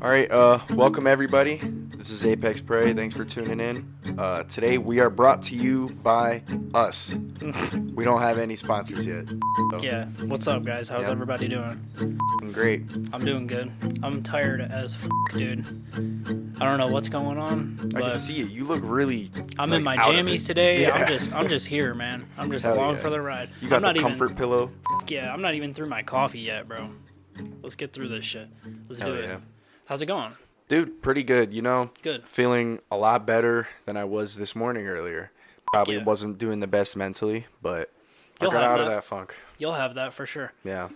All right, welcome everybody. This is Apex Prey. Thanks for tuning in. Today we are brought to you by us. We don't have any sponsors yet. So, Yeah, what's up, guys? How's everybody doing? great. I'm doing good. I'm tired as dude. I don't know what's going on, I but can see it. You look really. I'm like, in my out of jammies it. today. Yeah. I'm just here, man. I'm just Hell along yeah. for the ride. You got I'm not the comfort pillow. Yeah, I'm not even through my coffee yet, bro. Let's get through this shit. Let's Hell do it. yeah. How's it going? Dude, pretty good. You know, Good. feeling a lot better than I was this morning earlier. Probably Yeah. wasn't doing the best mentally, but You'll I got have out of that. that funk. You'll have that for sure. Yeah.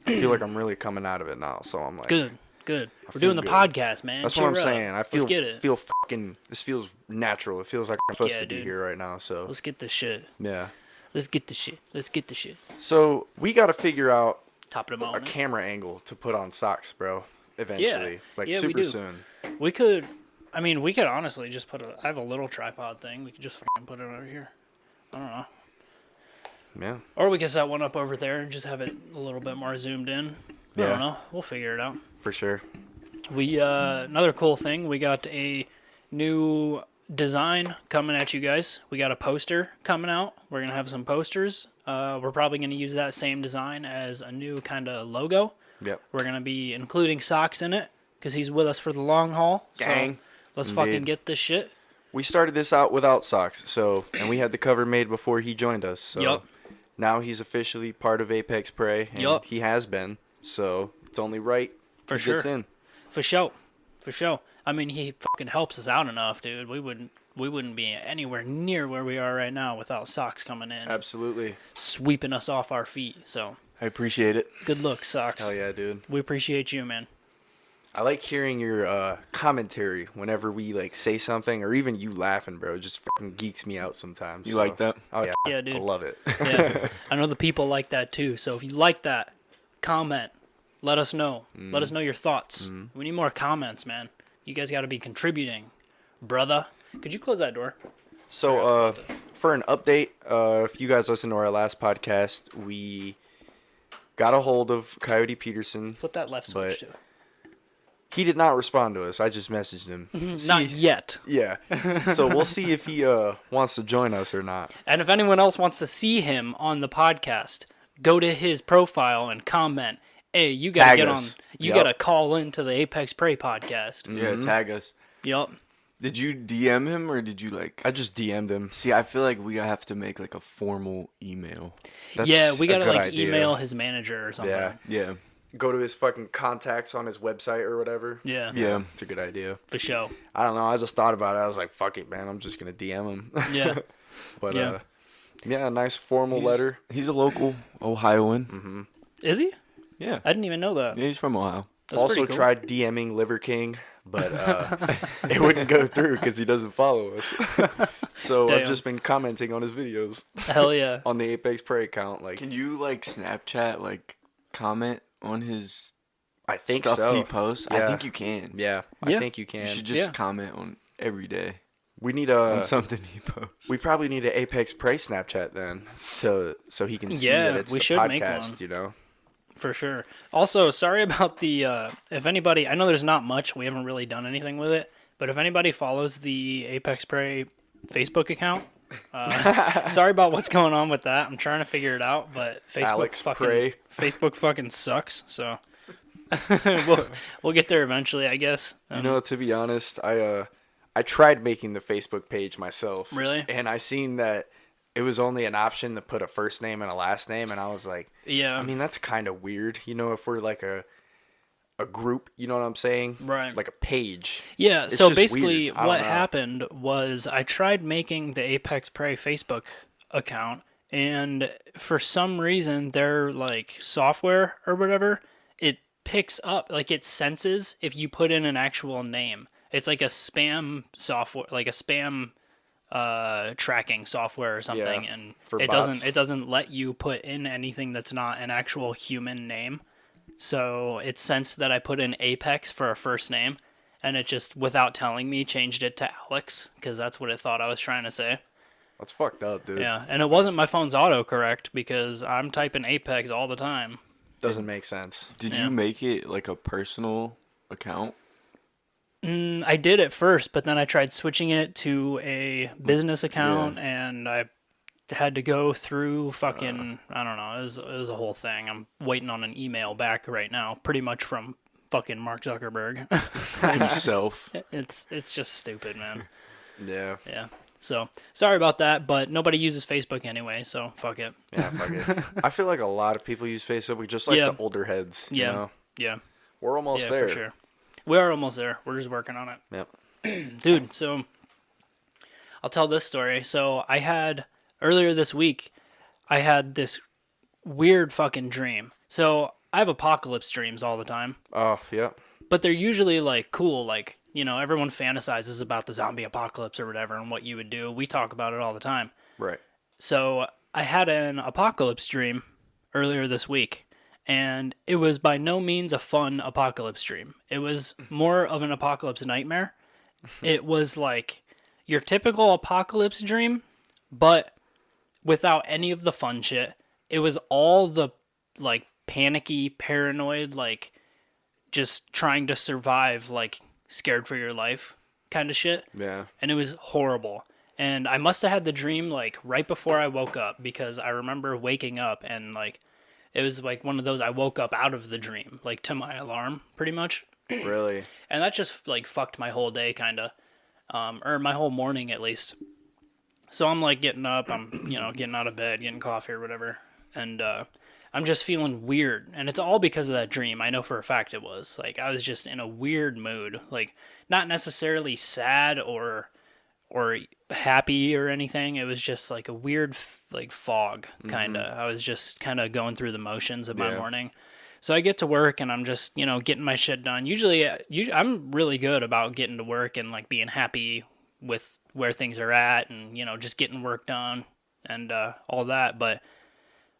I feel like I'm really coming out of it now, so I'm like, Good. We're feel doing the good. podcast, man. That's Cheer what I'm up. saying. I Let's get it. feel fucking. This feels natural. It feels like I'm supposed yeah, to be dude. here right now. So Let's get this shit. yeah. Let's get the shit. Let's get the shit. So we got to figure out Top of the a moment. camera angle to put on socks, bro. Eventually, like Yeah, we super do. soon. We could honestly just I have a little tripod thing. We could just fucking put it over here. I don't know. Yeah. Or we could set one up over there and just have it a little bit more zoomed in. I Yeah. don't know. We'll figure it out. For sure. We, another cool thing, we got a new design coming at you guys. We got a poster coming out. We're going to have some posters. We're probably going to use that same design as a new kind of logo. Yep. We're going to be including Socks in it because he's with us for the long haul. Gang. So let's Indeed. fucking get this shit. We started this out without socks, and we had the cover made before he joined us. So Yup. now he's officially part of Apex Prey, and Yup. he has been. So it's only right For he sure. gets in. For sure. I mean, he fucking helps us out enough, dude. We wouldn't be anywhere near where we are right now without Socks coming in, Absolutely. sweeping us off our feet. So, I appreciate it. good look, Socks. Hell yeah, dude. We appreciate you, man. I like hearing your commentary whenever we like say something, or even you laughing, bro. It just fucking geeks me out sometimes. You like that? Oh yeah, Yeah, dude. I love it. Yeah, I know the people like that too. So if you like that, comment. Let us know. Let us know your thoughts. We need more comments, man. You guys got to be contributing, brother. Could you close that door? So, for an update, if you guys listened to our last podcast, we got a hold of Coyote Peterson. Flip that left But switch too. He did not respond to us. I just messaged him. Not yet. Yeah. So we'll see if he wants to join us or not. And if anyone else wants to see him on the podcast, go to his profile and comment. Hey, you gotta Tag get us. on. You Yup. gotta call into the Apex Prey podcast. Yeah, tag us. Yup. Did you DM him or did you like? I just DM'd him. See, I feel like we have to make like a formal email. That's Yeah, we a gotta good like idea. email his manager or something. Yeah. Yeah, Go to his fucking contacts on his website or whatever. Yeah. yeah. It's a good idea. For sure. I don't know. I just thought about it. I was like, fuck it, man. I'm just going to DM him. Yeah. But, Yeah. yeah, a nice formal letter. He's a local Ohioan. Is he? Yeah. I didn't even know that. Yeah, he's from Ohio. That's Also pretty cool. tried DMing Liver King, but it wouldn't go through because he doesn't follow us. So Damn. I've just been commenting on his videos Hell yeah. on the Apex Prey account. Like, Can you like Snapchat like comment on his I think stuff so. he posts? Yeah. I think you can. Yeah, Yeah. I think you can. You should just Yeah. comment on every day We need on something he posts. we probably need an Apex Prey Snapchat then, so he can see Yeah, that it's we the should make podcast. one. You know. For sure. Also, sorry about the, if anybody, I know there's not much, we haven't really done anything with it, but if anybody follows the Apex Prey Facebook account, sorry about what's going on with that. I'm trying to figure it out, but Alex Prey. Facebook fucking sucks, so we'll get there eventually, I guess. You know, to be honest, I tried making the Facebook page myself. Really? And I seen that it was only an option to put a first name and a last name, and I was like, Yeah. I mean, that's kind of weird. You know, if we're like a group, you know what I'm saying? Right. Like a page. Yeah, It's so just basically weird. I don't what know. happened was I tried making the Apex Prey Facebook account, and for some reason their like software or whatever, it picks up, like it senses if you put in an actual name. It's like a spam software, like a spam tracking software or something, Yeah, and for it bots. doesn't let you put in anything that's not an actual human name. So it sensed that I put in Apex for a first name, and it just, without telling me, changed it to Alex, because that's what it thought I was trying to say. That's fucked up, dude. Yeah, and it wasn't my phone's autocorrect, because I'm typing Apex all the time. Doesn't make sense. Did Yeah. you make it like a personal account? I did at first, but then I tried switching it to a business account, and I had to go through fucking I don't know. It was a whole thing. I'm waiting on an email back right now, pretty much from fucking Mark Zuckerberg. Himself. It's just stupid, man. Yeah. Yeah. So sorry about that, but nobody uses Facebook anyway, so fuck it. Yeah, fuck it. I feel like a lot of people use Facebook, just like Yeah. the older heads. Yeah. You know? Yeah. We're almost Yeah, there. for sure. We are almost there. We're just working on it. Yep. Dude, so I'll tell this story. So I had earlier this week, I had this weird fucking dream. So I have apocalypse dreams all the time, Oh, yep. but they're usually like cool, like, you know, everyone fantasizes about the zombie apocalypse or whatever and what you would do. We talk about it all the time. Right. So I had an apocalypse dream earlier this week, and it was by no means a fun apocalypse dream. It was more of an apocalypse nightmare. It was like your typical apocalypse dream, but without any of the fun shit. It was all the like panicky, paranoid, like just trying to survive, like scared for your life kind of shit. Yeah. And it was horrible. And I must have had the dream like right before I woke up, because I remember waking up and like it was like one of those I woke up out of the dream, like to my alarm pretty much. Really? And that just like fucked my whole day kind of, or my whole morning at least. So I'm like getting up, I'm, you know, getting out of bed, getting coffee or whatever. And I'm just feeling weird. And it's all because of that dream. I know for a fact it was. Like I was just in a weird mood, like not necessarily sad or happy or anything. It was just like a weird like fog kind of. I was just kind of going through the motions of my morning. So I get to work and I'm just, you know, getting my shit done. Usually I'm really good about getting to work and like being happy with where things are at and, you know, just getting work done and all that. But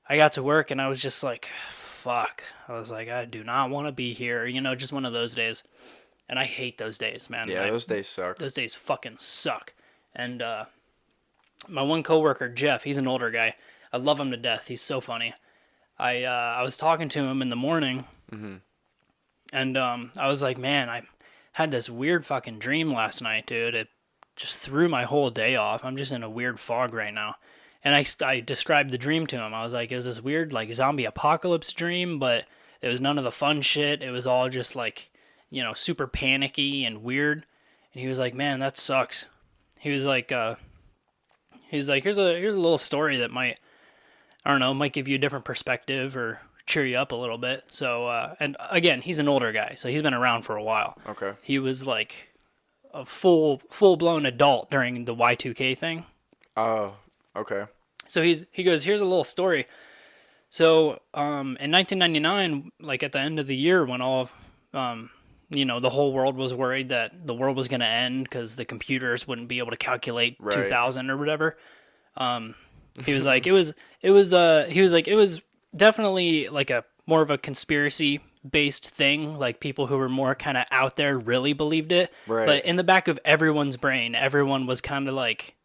I got to work and I was just like, fuck. I was like, I do not want to be here. You know, just one of those days. And I hate those days, man. Yeah, those days suck. Those days fucking suck. And my one coworker, Jeff, he's an older guy. I love him to death. He's so funny. I was talking to him in the morning, and I was like, man, I had this weird fucking dream last night, dude. It just threw my whole day off. I'm just in a weird fog right now. And I described the dream to him. I was like, it was this weird like zombie apocalypse dream, but it was none of the fun shit. It was all just like, you know, super panicky and weird. And he was like, man, that sucks. He was like, here's a little story that might, I don't know, might give you a different perspective or cheer you up a little bit. So, and again, he's an older guy, so he's been around for a while. Okay. He was like a full-blown adult during the Y2K thing. Oh, okay. So he goes, here's a little story. So, in 1999, like at the end of the year when all of, you know, the whole world was worried that the world was going to end because the computers wouldn't be able to calculate 2000 or whatever. He was like, it was definitely like a more of a conspiracy based thing. Like people who were more kind of out there really believed it. Right. But in the back of everyone's brain, everyone was kind of like,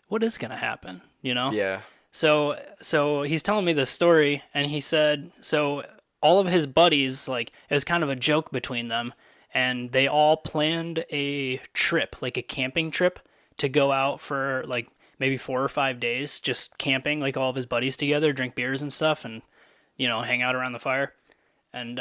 what is going to happen? You know? Yeah. So he's telling me this story and he said, so all of his buddies, like it was kind of a joke between them. And they all planned a trip, like a camping trip, to go out for like maybe 4 or 5 days, just camping, like all of his buddies together, drink beers and stuff, and, you know, hang out around the fire. And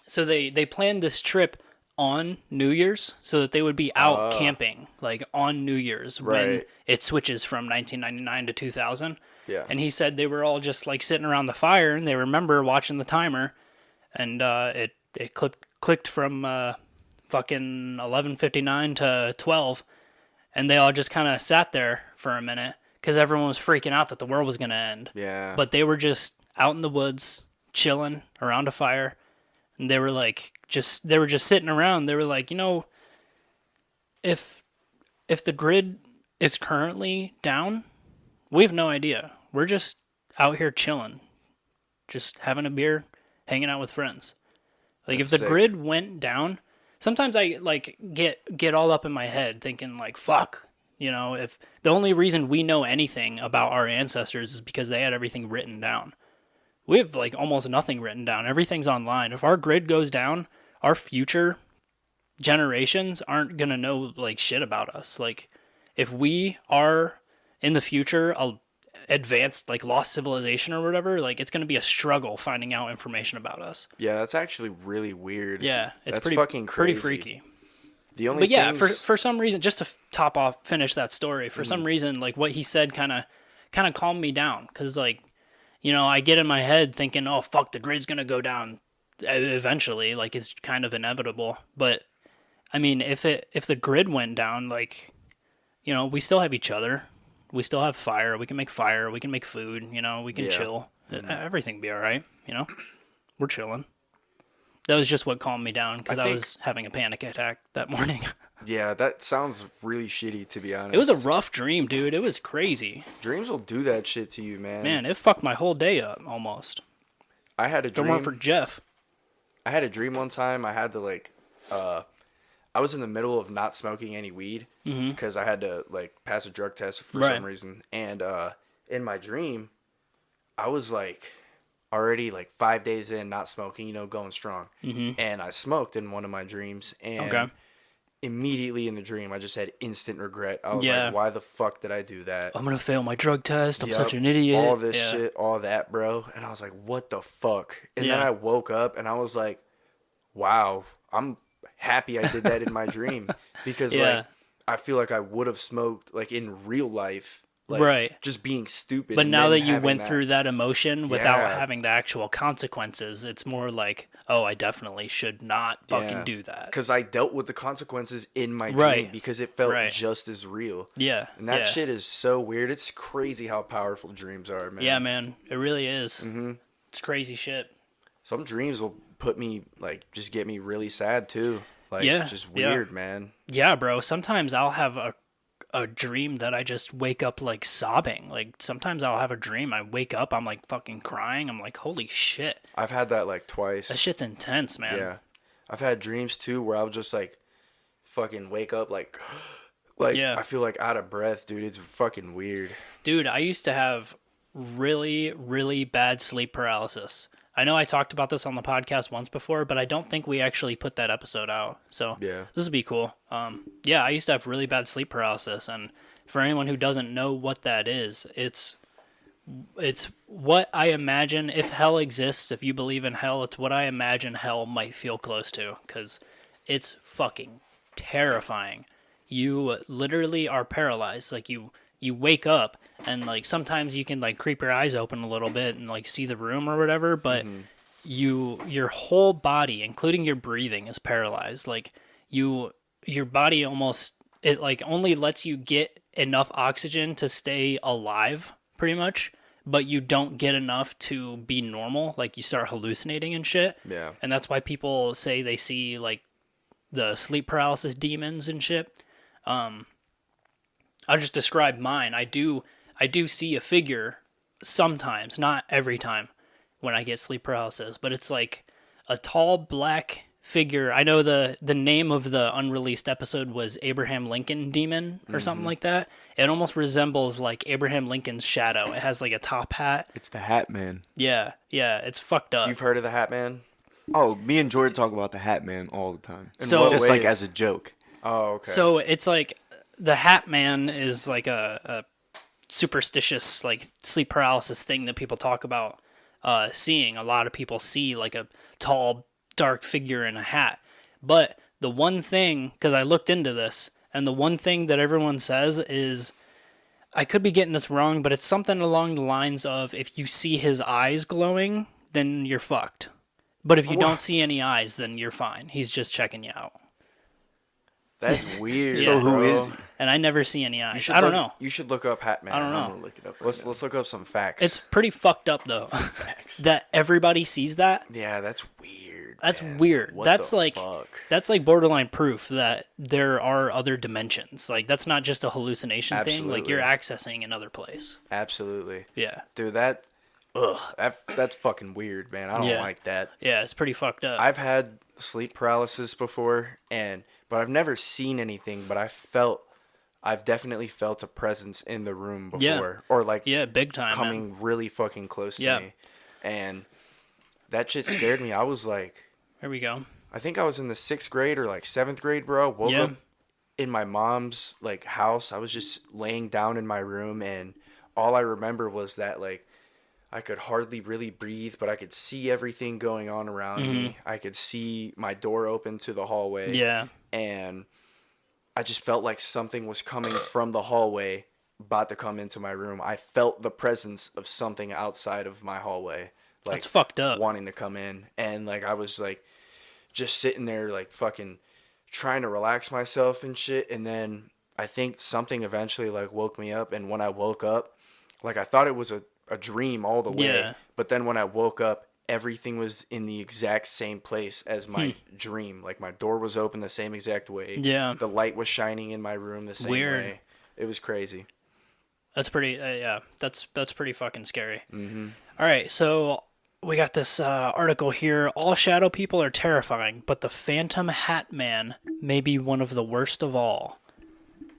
so they planned this trip on New Year's so that they would be out camping, like on New Year's when it switches from 1999 to 2000. Yeah. And he said they were all just like sitting around the fire and they remember watching the timer and it clicked from fucking 11:59 to 12, and they all just kind of sat there for a minute because everyone was freaking out that the world was going to end. Yeah. But they were just out in the woods, chilling around a fire, and they were like, just sitting around. They were like, you know, if the grid is currently down, we have no idea. We're just out here chilling, just having a beer, hanging out with friends. Like That's if the sick. grid went down, sometimes I like get all up in my head thinking like, fuck, you know, if the only reason we know anything about our ancestors is because they had everything written down. We have like almost nothing written down. Everything's online. If our grid goes down, our future generations aren't gonna know like shit about us. Like, if we are in the future a advanced like lost civilization or whatever, like it's gonna be a struggle finding out information about us. Yeah, that's actually really weird. Yeah, it's that's pretty fucking crazy. pretty freaky. The only But yeah, things, for some reason, just to finish that story, for some reason, like what he said kind of calmed me down, because like, you know, I get in my head thinking, oh fuck, the grid's gonna go down eventually, like it's kind of inevitable. But I mean, if the grid went down, like, you know, we still have each other, we still have fire, we can make food, you know, we can Yeah. chill, everything be all right, you know, we're chilling. That was just what calmed me down, because I I think- was having a panic attack that morning. yeah, that sounds really shitty, to be honest. It was a rough dream, dude. It was crazy. Dreams will do that shit to you, man. Man, it fucked my whole day up almost. I had a If it dream. weren't for Jeff. I had a dream one time. I had to like, I was in the middle of not smoking any weed because I had to like pass a drug test for Right. some reason. And in my dream, I was like already like 5 days in not smoking, you know, going strong. And I smoked in one of my dreams, and Okay. immediately in the dream, I just had instant regret. I was Yeah. like, why the fuck did I do that? I'm gonna fail my drug test. I'm Yep, such an idiot. All this Yeah. shit, all that, bro. And I was like, what the fuck? And then Yeah. I woke up and I was like, wow, I'm happy I did that in my dream, because Yeah. like I feel like I would have smoked like in real life, like Right. just being stupid. But and now then that you having went through that emotion without Yeah. having the actual consequences, it's more like, oh, I definitely should not fucking do that. Because I dealt with the consequences in my dream Right. because it felt Right. just as real. Yeah. And that yeah. shit is so weird. It's crazy how powerful dreams are, man. Yeah, man. It really is. Mm-hmm. It's crazy shit. Some dreams will put me like just get me really sad too. Like Yeah, just yeah. weird, man. Yeah, bro. Sometimes I'll have a dream that I just wake up like sobbing. Like sometimes I'll have a dream, I wake up, I'm like fucking crying. I'm like, holy shit. I've had that like twice. That shit's intense, man. Yeah. I've had dreams too where I'll just like fucking wake up like like Yeah. I feel like out of breath, dude. It's fucking weird. Dude, I used to have really, really bad sleep paralysis. I know I talked about this on the podcast once before, but I don't think we actually put that episode out. So Yeah. this would be cool. Yeah, I used to have really bad sleep paralysis, and for anyone who doesn't know what that is, it's what I imagine, if hell exists, if you believe in hell, it's what I imagine hell might feel close to, because it's fucking terrifying. You literally are paralyzed. Like you wake up, and like sometimes you can like creep your eyes open a little bit and like see the room or whatever, but your whole body, including your breathing, is paralyzed. Like your body almost, it like only lets you get enough oxygen to stay alive pretty much, but you don't get enough to be normal. Like you start hallucinating and shit. Yeah. And that's why people say they see like the sleep paralysis demons and shit. I'll just describe mine. I do see a figure sometimes, not every time when I get sleep paralysis, but it's like a tall black figure. I know the name of the unreleased episode was Abraham Lincoln Demon or something like that. It almost resembles like Abraham Lincoln's shadow. It has like a top hat. It's the Hat Man. Yeah, it's fucked up. You've heard of the Hat Man? Oh, me and Jordan talk about the Hat Man all the time. So- just like ways? as a joke. Oh, okay. So it's like the Hat Man is like a superstitious like sleep paralysis thing that people talk about seeing. A lot of people see like a tall, dark figure in a hat. But the one thing, because I looked into this, and the one thing that everyone says is, I could be getting this wrong, but it's something along the lines of, if you see his eyes glowing, then you're fucked. But if you don't see any eyes, then you're fine. He's just checking you out. That's weird. So who bro. is he? And I never see any eyes. should I don't look- know. You should look up Hat Man. I don't know. I'm gonna look it up. Let's look up some facts. It's pretty fucked up though. That everybody sees that. yeah, that's weird. That's man. weird. What That's the like fuck? that's like borderline proof that there are other dimensions. Like that's not just a hallucination thing. Like you're accessing another place. Absolutely, Yeah. dude. That's fucking weird, man. I don't Yeah. like that. Yeah, it's pretty fucked up. I've had sleep paralysis before, but I've never seen anything. But I've definitely felt a presence in the room before, Yeah. or like yeah, big time. coming Man. really fucking close to Yeah. me, and that shit scared me. I was like, Here we go. I think I was in the 6th grade or like 7th grade, bro. Woke Yeah. up in my mom's like house. I was just laying down in my room, and all I remember was that like I could hardly really breathe, but I could see everything going on around me. I could see my door open to the hallway. Yeah. And I just felt like something was coming from the hallway, about to come into my room. I felt the presence of something outside of my hallway, like That's fucked up. wanting to come in. And like I was like just sitting there like fucking trying to relax myself and shit. And then I think something eventually like woke me up. And when I woke up, like I thought it was a dream all the way. Yeah. But then when I woke up, everything was in the exact same place as my dream. Like my door was open the same exact way. Yeah. The light was shining in my room the same Weird. way. It was crazy. That's pretty. Yeah, that's pretty fucking scary. Mm-hmm. All right, so we got this article here. All shadow people are terrifying, but the Phantom Hat Man may be one of the worst of all.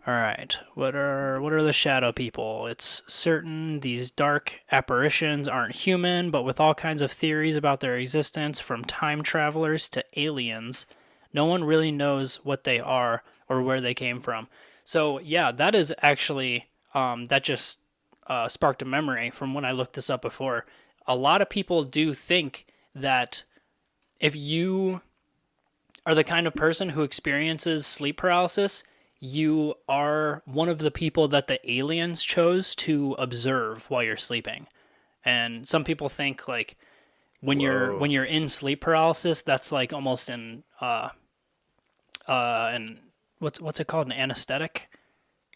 All right, what are the shadow people? It's certain these dark apparitions aren't human, but with all kinds of theories about their existence, from time travelers to aliens, no one really knows what they are or where they came from. So yeah, that is actually that just sparked a memory from when I looked this up before. A lot of people do think that if you are the kind of person who experiences sleep paralysis, you are one of the people that the aliens chose to observe while you're sleeping. And some people think like when you're in sleep paralysis, that's like almost an what's it called, an anesthetic?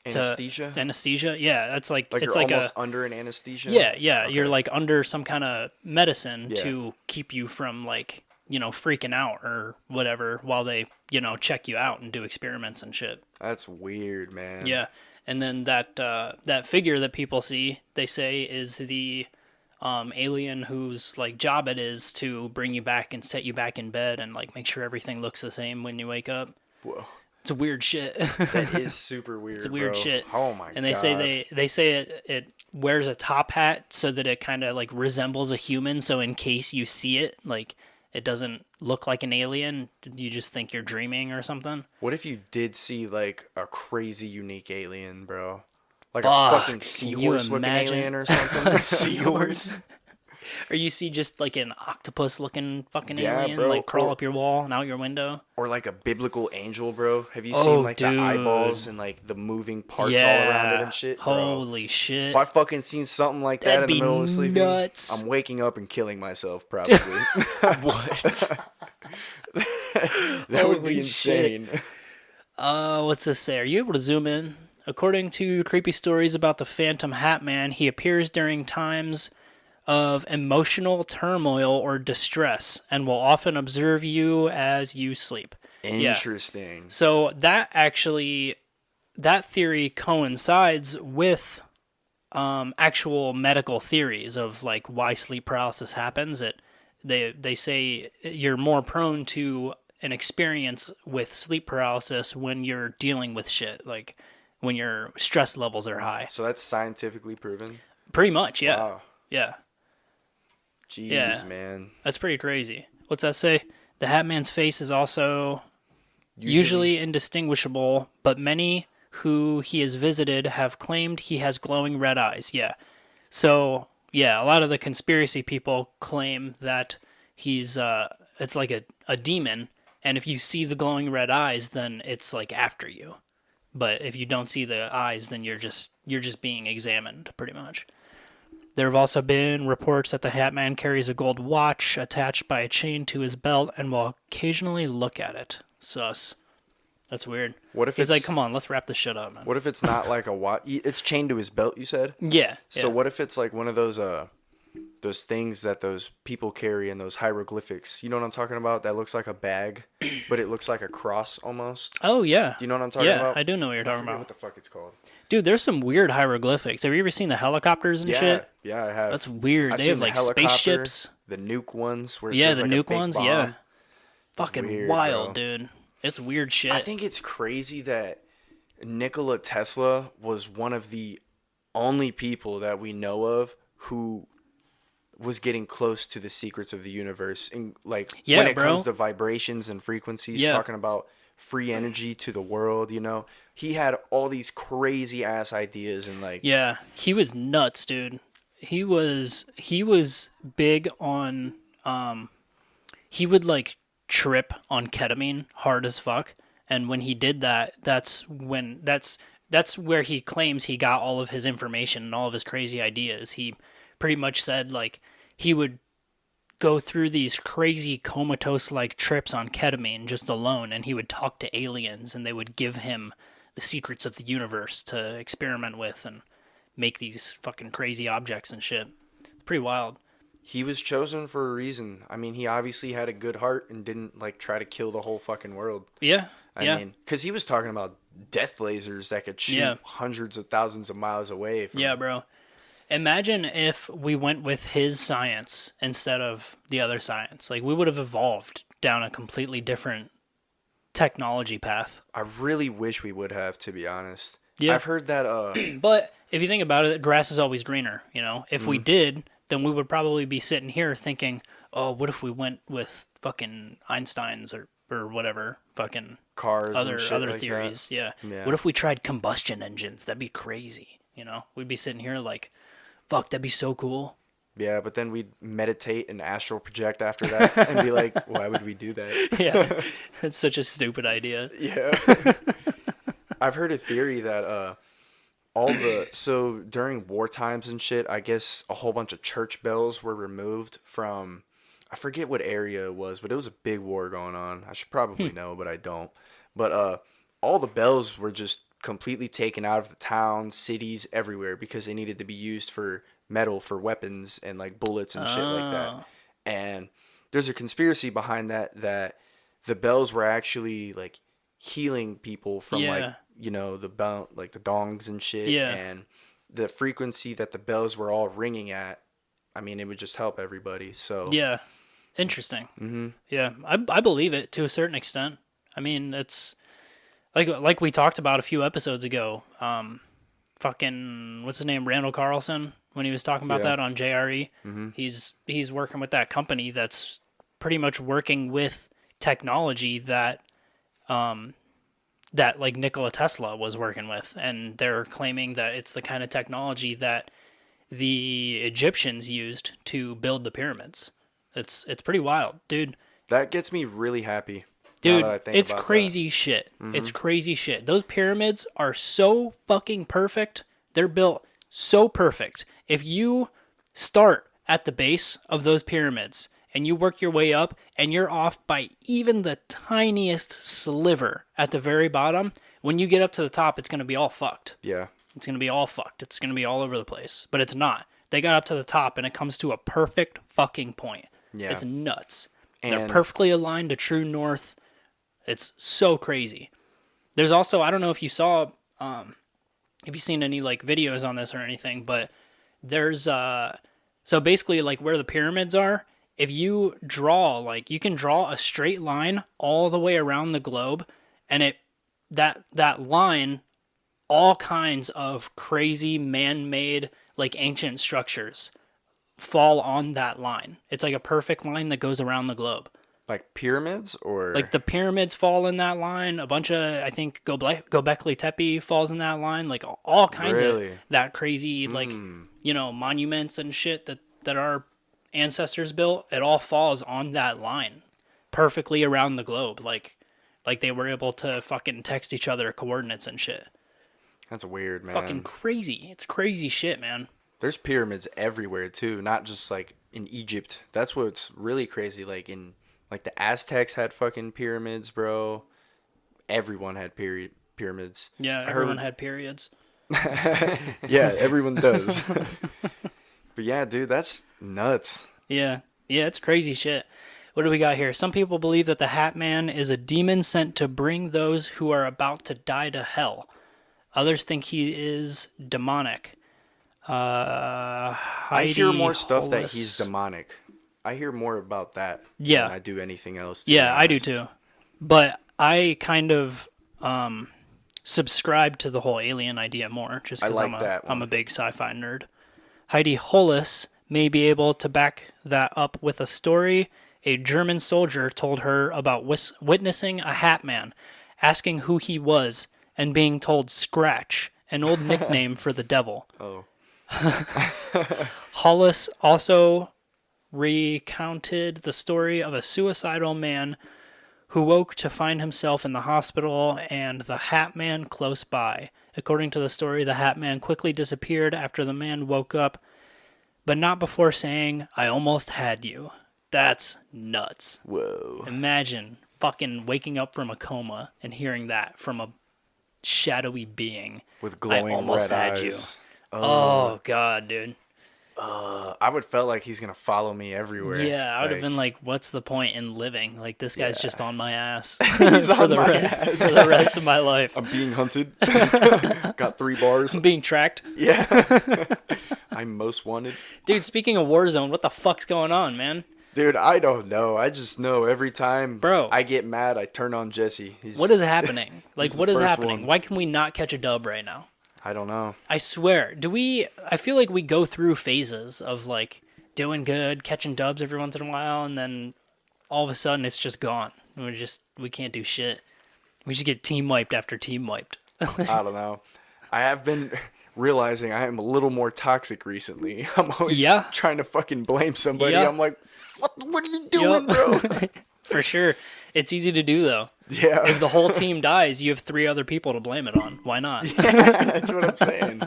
Anesthesia? Anesthesia, yeah. That's like Like it's you're like almost under an anesthesia? yeah. Okay. You're like under some kind of medicine Yeah. to keep you from like freaking out or whatever while they check you out and do experiments and shit. That's weird, man. Yeah, and then that figure that people see, they say, is the alien whose like job it is to bring you back and set you back in bed and like make sure everything looks the same when you wake up. Whoa. It's weird shit. That is super weird. It's weird bro. shit. Oh my god. And they say they say it wears a top hat so that it kind of like resembles a human. So in case you see it, like it doesn't look like an alien, you just think you're dreaming or something. What if you did see like a crazy unique alien, bro? Like Fuck, a fucking can you seahorse looking imagine? alien or something? Seahorse? Or you see just like an octopus looking fucking Yeah, alien bro. like crawl Or- up your wall and out your window. Or like a biblical angel, bro? Have you Oh, seen like dude. the eyeballs and like the moving parts Yeah. all around it and shit? Bro? Holy shit. If I fucking seen something like that That'd in the be middle of sleeping, nuts. I'm waking up and killing myself probably. What? That would be Holy shit. insane. What's this say? Are you able to zoom in? According to creepy stories about the Phantom Hat Man, he appears during times of emotional turmoil or distress and will often observe you as you sleep. Interesting. So that theory coincides with actual medical theories of like why sleep paralysis happens. They say you're more prone to an experience with sleep paralysis when you're dealing with shit, like when your stress levels are high. So that's scientifically proven? Pretty much, yeah. Wow. Yeah. Jeez, Yeah. man. That's pretty crazy. What's that say? The Hat Man's face is also usually indistinguishable, but many who he has visited have claimed he has glowing red eyes. Yeah. So, yeah, a lot of the conspiracy people claim that he's it's like a demon, and if you see the glowing red eyes, then it's like after you. But if you don't see the eyes, then you're just being examined pretty much. There have also been reports that the Hat Man carries a gold watch attached by a chain to his belt and will occasionally look at it. Sus. That's weird. What if He's it's like, come on, let's wrap this shit up, man. What if it's not like a watch? It's chained to his belt, you said? Yeah. So yeah. what if it's like one of those things that those people carry in those hieroglyphics? You know what I'm talking about? That looks like a bag, but it looks like a cross almost. Oh, yeah. Do you know what I'm talking yeah, about? I do know what you're I talking forget about. what the fuck it's called. Dude, there's some weird hieroglyphics. Have you ever seen the helicopters and Yeah, shit? yeah, I have. That's weird. I've They seen have the like helicopter, spaceships. the nuke ones. Where it Yeah, says, the like, a nuke big ones. bomb. Yeah. Fucking weird, wild, bro. dude. It's weird shit. I think it's crazy that Nikola Tesla was one of the only people that we know of who was getting close to the secrets of the universe, and like Yeah, when it bro. comes to vibrations and frequencies, Yeah. talking about free energy to the world, you know, he had all these crazy ass ideas and like Yeah, he was nuts, dude. He was big on he would like trip on ketamine hard as fuck. And when he did that, that's where he claims he got all of his information and all of his crazy ideas. He pretty much said like he would go through these crazy comatose like trips on ketamine just alone, and he would talk to aliens and they would give him the secrets of the universe to experiment with and make these fucking crazy objects and shit. Pretty wild. he was chosen for a reason. I mean, he obviously had a good heart and didn't like try to kill the whole fucking world. Yeah. I mean, because he was talking about death lasers that could shoot Yeah. hundreds of thousands of miles away. From, Yeah, bro. Imagine if we went with his science instead of the other science. Like, we would have evolved down a completely different technology path. I really wish we would have, to be honest. Yeah. I've heard that. But if you think about it, grass is always greener, you know? If we did, then we would probably be sitting here thinking, oh, what if we went with fucking Einstein's or whatever, fucking Cars other and shit like theories. that. Yeah. Yeah. What if we tried combustion engines? That'd be crazy, you know? We'd be sitting here like, fuck, that'd be so cool. Yeah, but then we'd meditate and astral project after that and be like, why would we do that? Yeah. It's such a stupid idea. Yeah. I've heard a theory that so during war times and shit, I guess a whole bunch of church bells were removed from, I forget what area it was, but it was a big war going on. I should probably know, but I don't. But all the bells were just completely taken out of the town, cities, everywhere because they needed to be used for metal for weapons and like bullets and shit like that. And there's a conspiracy behind that the bells were actually like healing people from Yeah. like, you know, the like the dongs and shit. Yeah. And the frequency that the bells were all ringing at, I mean, it would just help everybody. So Yeah. Interesting. Mm-hmm. Yeah. I believe it to a certain extent. I mean, it's like we talked about a few episodes ago. Fucking, what's his name? Randall Carlson, when he was talking about Yeah. that on JRE. Mm-hmm. He's working with that company that's pretty much working with technology that that like Nikola Tesla was working with, and they're claiming that it's the kind of technology that the Egyptians used to build the pyramids. It's pretty wild, dude. that gets me really happy. Dude, now that I think it's about that. crazy shit. It's crazy shit. Those pyramids are so fucking perfect. They're built so perfect. If you start at the base of those pyramids and you work your way up and you're off by even the tiniest sliver at the very bottom, when you get up to the top, it's going to be all fucked. Yeah. It's going to be all fucked. It's going to be all over the place. But it's not. They got up to the top and it comes to a perfect fucking point. Yeah. It's nuts. They're And- perfectly aligned to true north. It's so crazy. There's also, I don't know if you saw, if you've seen any like videos on this or anything, but there's, so basically like where the pyramids are, if you draw, like you can draw a straight line all the way around the globe, and that line, all kinds of crazy man-made like ancient structures fall on that line. It's like a perfect line that goes around the globe. Like pyramids or Like the pyramids fall in that line. A bunch of, I think, Göbekli Tepe falls in that line. Like all kinds Really? of that crazy, like, you know, monuments and shit that our ancestors built. It all falls on that line perfectly around the globe. Like they were able to fucking text each other coordinates and shit. That's weird, man. Fucking crazy. It's crazy shit, man. There's pyramids everywhere too, not just like in Egypt. That's what's really crazy. Like in like the Aztecs had fucking pyramids, bro. Everyone had pyramids. Yeah, I everyone heard- had periods. Yeah, everyone does. But yeah, dude, that's nuts. Yeah, it's crazy shit. What do we got here? Some people believe that the Hat Man is a demon sent to bring those who are about to die to hell. Others think he is demonic. I hear more stuff that Hollis. he's demonic. I hear more about that Yeah. than I do anything else. to be Yeah, I do honest. too. But I kind of subscribe to the whole alien idea more, just I because like that I'm a one. big sci-fi nerd. Heidi Hollis may be able to back that up with a story. A German soldier told her about witnessing a hat man, asking who he was, and being told Scratch, an old nickname for the devil. Oh. Hollis also recounted the story of a suicidal man who woke to find himself in the hospital and the Hat Man close by. According to the story, the Hat Man quickly disappeared after the man woke up, but not before saying, "I almost had you." That's nuts. Whoa. Imagine fucking waking up from a coma and hearing that from a shadowy being. With glowing almost red had you. eyes. Oh, God, dude. I would felt like he's gonna follow me everywhere. Yeah, I would have been like, what's the point in living? Like, this guy's just on my ass He's for, on the my for the rest of my life. I'm being hunted. Got 3 bars. I'm being tracked. Yeah. I'm most wanted. Dude, speaking of Warzone, what the fuck's going on, man? Dude, I don't know. I just know every time Bro. I get mad, I turn on Jesse. What is happening? Like, He's what the is first happening? one. Why can we not catch a dub right now? I don't know. I swear. I feel like we go through phases of, like, doing good, catching dubs every once in a while, and then all of a sudden it's just gone. We can't do shit. We just get team wiped after team wiped. I don't know. I have been realizing I am a little more toxic recently. I'm always Yeah. trying to fucking blame somebody. Yeah. I'm like, what are you doing, Yup. bro? For sure. It's easy to do, though. Yeah. If the whole team dies, you have 3 other people to blame it on. Why not? That's what I'm saying.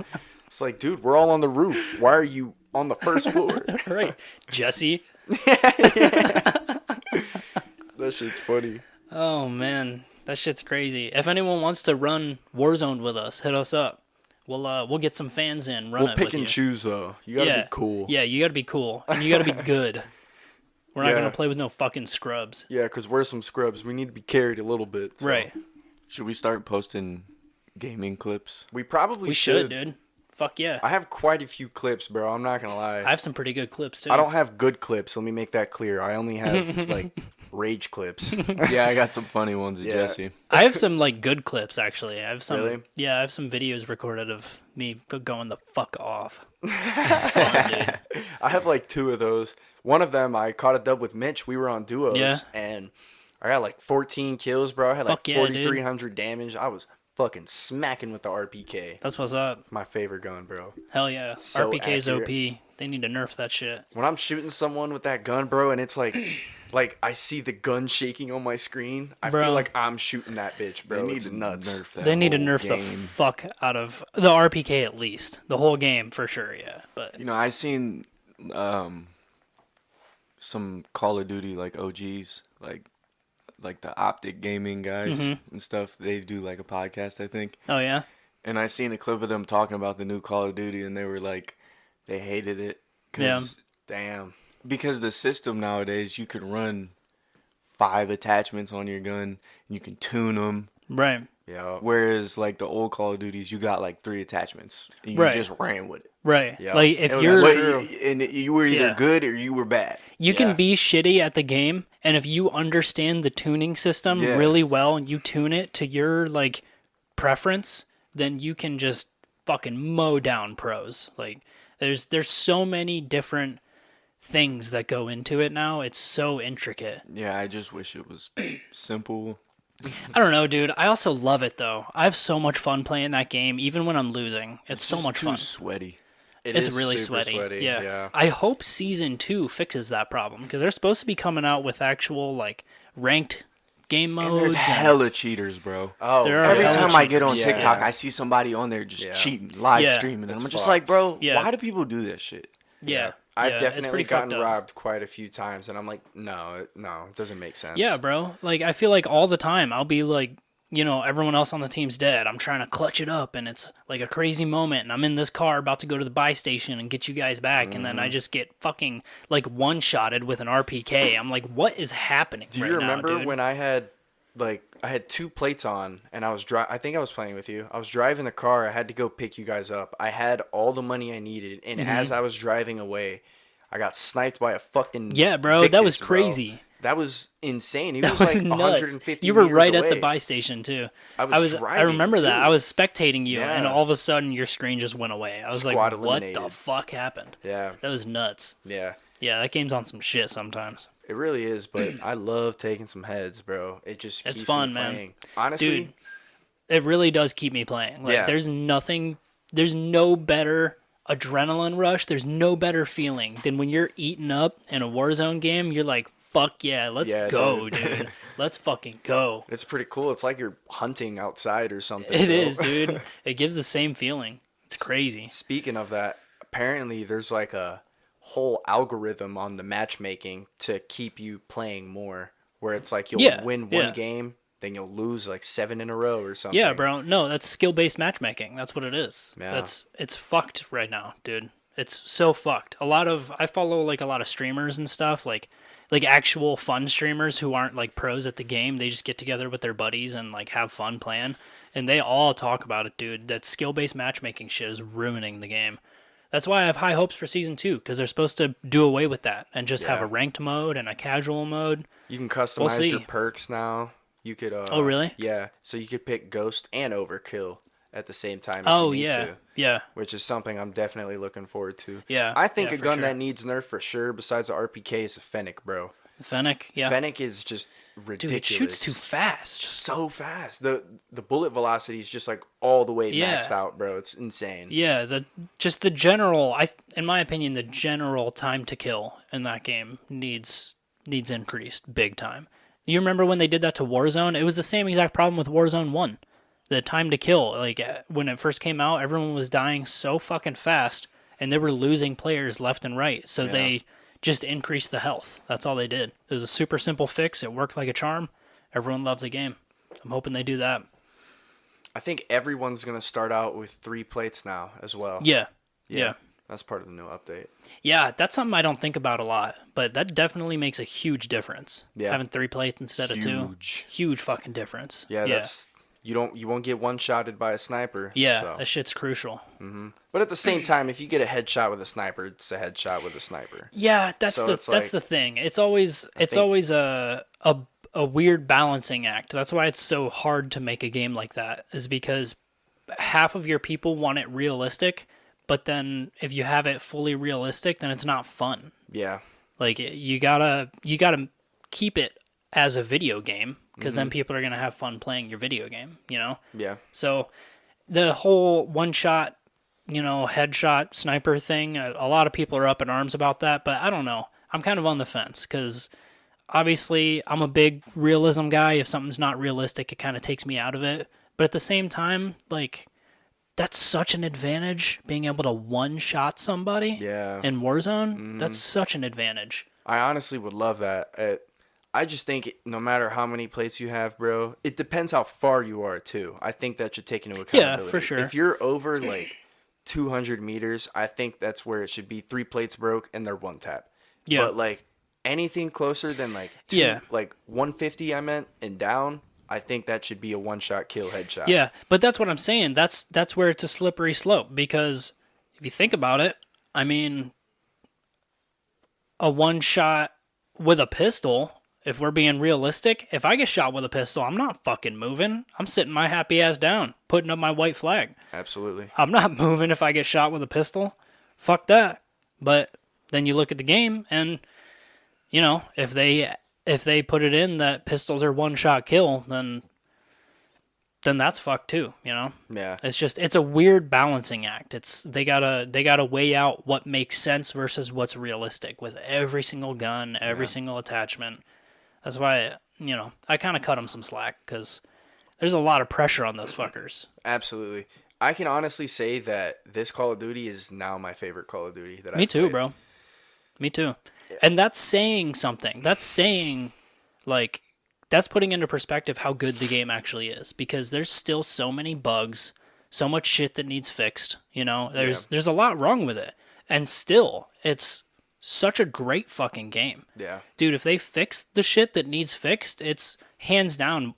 It's like, dude, we're all on the roof. Why are you on the first floor? Right. Jesse. That shit's funny. Oh, man. That shit's crazy. If anyone wants to run Warzone with us, hit us up. We'll get some fans in, run We'll it pick with and you. choose, though. You gotta Yeah. be cool. Yeah, you gotta be cool. And you gotta be good. We're not Yeah. gonna play with no fucking scrubs. Yeah, because we're some scrubs. We need to be carried a little bit. So. Right. Should we start posting gaming clips? We probably We should, dude. Fuck yeah. I have quite a few clips, bro. I'm not gonna lie. I have some pretty good clips, too. I don't have good clips. Let me make that clear. I only have like rage clips. Yeah, I got some funny ones, Yeah. Jesse. I have some, like, good clips, actually. I have some. Really? Yeah, I have some videos recorded of me going the fuck off. It's fun, dude. I have like 2 of those. One of them, I caught a dub with Mitch. We were on duos, Yeah. and I got like 14 kills, bro. I had like Fuck yeah, dude. 4,300 damage. I was fucking smacking with the RPK. That's what's up. My favorite gun, bro. Hell yeah. So RPK's accurate. OP. They need to nerf that shit. When I'm shooting someone with that gun, bro, and it's like I see the gun shaking on my screen, I Bro. feel like I'm shooting that bitch, bro. They need It's to nuts. nerf that They need to whole nerf the game. fuck out of the RPK at least. The whole game for sure, yeah. But You know, I seen some Call of Duty like OGs, like the Optic Gaming guys and stuff. They do like a podcast, I think. oh yeah, And I seen a clip of them talking about the new Call of Duty, and they were like, they hated it. 'Cause- Damn. Because the system nowadays, you could run 5 attachments on your gun, and you can tune them. right, Yeah. Whereas like the old Call of Duties, you got like 3 attachments, and you Right. just ran with it. right. Yeah. Like if Oh, you're, that's But and you were either Yeah. good or you were bad. you Yeah. can be shitty at the game, and if you understand the tuning system Yeah. really well and you tune it to your like preference, then you can just fucking mow down pros. Like there's so many different things that go into it now. It's so intricate. Yeah, I just wish it was simple. I don't know, dude. I also love it though. I have so much fun playing that game, even when I'm losing. It's so just much too fun. sweaty. It's is really super sweaty. Yeah. I hope season 2 fixes that problem because they're supposed to be coming out with actual like ranked game And modes. there's hella cheaters, bro. Oh, There are Every hella time I get on cheaters. TikTok, Yeah. I see somebody on there just Yeah. cheating, live Yeah. streaming, and It's I'm just fucked. like, bro, Yeah. why do people do that shit? yeah. I've yeah, it's definitely pretty gotten fucked up. robbed quite a few times, and I'm like, no, it doesn't make sense. Yeah, bro. Like I feel like all the time I'll be like, you know, everyone else on the team's dead. I'm trying to clutch it up and it's like a crazy moment and I'm in this car about to go to the buy station and get you guys back and then I just get fucking like one-shotted with an RPK. I'm like, what is happening Do right you now, remember dude? when I had 2 plates on, and I was I think I was playing with you. I was driving the car. I had to go pick you guys up. I had all the money I needed, and Mm-hmm. as I was driving away, I got sniped by a fucking Yeah, bro, that was Victus, bro. crazy. That was insane. He That was was like nuts. 150 You were meters right at away. the buy station too. I was I driving, remember that. too. I was spectating you, and Yeah. all of a sudden your screen just went away. I was Squad like, eliminated. "What the fuck happened?" Yeah, That was nuts. yeah. Yeah, that game's on some shit sometimes. It really is, but I love taking some heads, bro. It just It's keeps fun, me man. playing. Honestly, Dude, it really does keep me playing. Like, Yeah. there's no better adrenaline rush. There's no better feeling than when you're eating up in a Warzone game. You're like, fuck yeah, let's Yeah, go, dude. dude. Let's fucking go. it's pretty cool. It's like you're hunting outside or something. It bro. is, dude. It gives the same feeling. It's crazy. Speaking of that, apparently there's like a whole algorithm on the matchmaking to keep you playing more, where it's like you'll Yeah, win yeah. one game, then you'll lose like 7 in a row or something. Yeah, bro. No, that's skill-based matchmaking. That's what it is. Yeah. It's fucked right now, dude. It's so fucked. I follow like a lot of streamers and stuff, like actual fun streamers who aren't like pros at the game. They just get together with their buddies and like have fun playing, and they all talk about it, dude. That skill-based matchmaking shit is ruining the game. That's why I have high hopes for season 2, because they're supposed to do away with that and just have Yeah. a ranked mode and a casual mode. You can customize your see. perks now. You could. Oh, really? Yeah. So you could pick Ghost and Overkill at the same time. If Oh you need yeah, to, yeah, which is something I'm definitely looking forward to. Yeah, I think yeah, a for gun sure. that needs nerf for sure, besides the RPK, is a Fennec, bro. Fennec. Yeah, Fennec is just ridiculous. dude, it shoots too fast. So fast. The bullet velocity is just like all the way Yeah. maxed out, bro. It's insane. Yeah, the general, in my opinion, the general time to kill in that game needs increased big time. You remember when they did that to Warzone? It was the same exact problem with Warzone 1. The time to kill, like when it first came out, everyone was dying so fucking fast, and they were losing players left and right. So they just increased the health. That's all they did. It was a super simple fix. It worked like a charm. Everyone loved the game. I'm hoping they do that. I think everyone's gonna start out with 3 plates now as well. Yeah. Yeah. That's part of the new update. Yeah, that's something I don't think about a lot, but that definitely makes a huge difference. Yeah. Having 3 plates instead of 2. Huge. Huge fucking difference. Yeah, that's you won't get one-shotted by a sniper. Yeah, so. that shit's crucial. But at the same time, if you get a headshot with a sniper, it's a headshot with a sniper. Yeah, that's So it's that's like- the thing. It's always a weird balancing act. That's why it's so hard to make a game like that, is because half of your people want it realistic, but then if you have it fully realistic, then it's not fun. Yeah. Like you gotta keep it as a video game, because then people are gonna have fun playing your video game, you know? Yeah. So the whole one shot, headshot sniper thing, a lot of people are up in arms about that, but I don't know. I'm kind of on the fence, because obviously I'm a big realism guy. If something's not realistic, it kind of takes me out of it. But at the same time, like, that's such an advantage, being able to one shot somebody Yeah. in Warzone. That's such an advantage. I honestly would love that. I just think no matter how many plates you have, bro, it depends how far you are too. I think that should take into account. for sure. If you're over like 200 meters, I think that's where it should be 3 plates broke and they're one tap. Yeah. But like anything closer than like like 150, I meant, and down, I think that should be a one-shot kill headshot. Yeah, but that's what I'm saying. That's where it's a slippery slope, because if you think about it, I mean, a one shot with a pistol, if we're being realistic, if I get shot with a pistol, I'm not fucking moving. I'm sitting my happy ass down, putting up my white flag. Absolutely. I'm not moving if I get shot with a pistol. Fuck that. But then you look at the game, and if they put it in that pistols are one shot kill, then that's fucked too, Yeah. It's a weird balancing act. They gotta weigh out what makes sense versus what's realistic with every single gun, every single attachment. That's why, I kind of cut them some slack, because there's a lot of pressure on those fuckers. Absolutely. I can honestly say that this Call of Duty is now my favorite Call of Duty that Me I've too, played. bro. Me too. And that's saying something. That's saying, like, that's putting into perspective how good the game actually is, because there's still so many bugs, so much shit that needs fixed. There's a lot wrong with it, and still, it's such a great fucking game. Yeah. Dude, if they fix the shit that needs fixed, it's hands down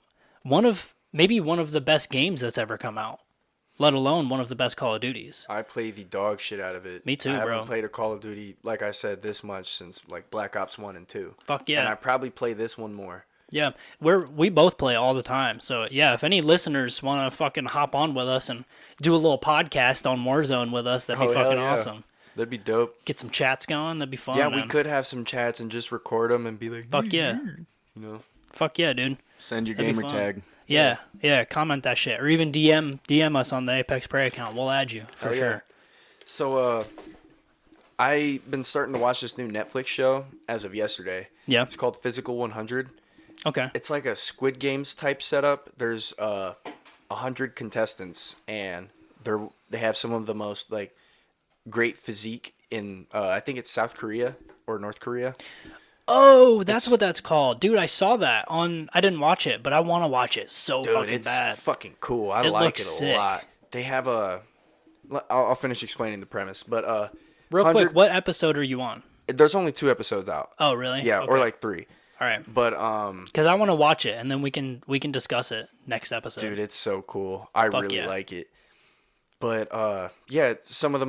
maybe one of the best games that's ever come out. let alone one of the best Call of Duties. I play the dog shit out of it. Me too, I haven't bro. played a Call of Duty, like I said, this much since like Black Ops 1 and 2. Fuck yeah. And I probably play this one more. Yeah, we both play all the time. So yeah, if any listeners want to fucking hop on with us and do a little podcast on Warzone with us, that'd be Oh, hell fucking yeah. awesome. That'd be dope. Get some chats going. That'd be fun. Yeah, man. we could have some chats and just record them and be like, Fuck yeah. you know. Fuck yeah, dude. Send your That'd be gamer fun. tag. Yeah. Comment that shit, or even DM us on the Apex Prey account. We'll add you for Hell yeah. sure. So, I've been starting to watch this new Netflix show as of yesterday. Yeah. It's called Physical 100. Okay. It's like a Squid Games type setup. There's 100 contestants, and they have some of the most like great physique in I think it's South Korea or North Korea. Oh, that's what that's called, dude. I saw that on. I didn't watch it, but I want to watch it so Dude, fucking it's bad. fucking cool. I It like looks it a sick. lot. They have a. I'll finish explaining the premise, but Real 100 quick, what episode are you on? There's only 2 episodes out. Oh, really? Yeah, Okay. or like 3. All right. But Because I want to watch it, and then we can discuss it next episode. dude, it's so cool. I really yeah. like it. But yeah, some of the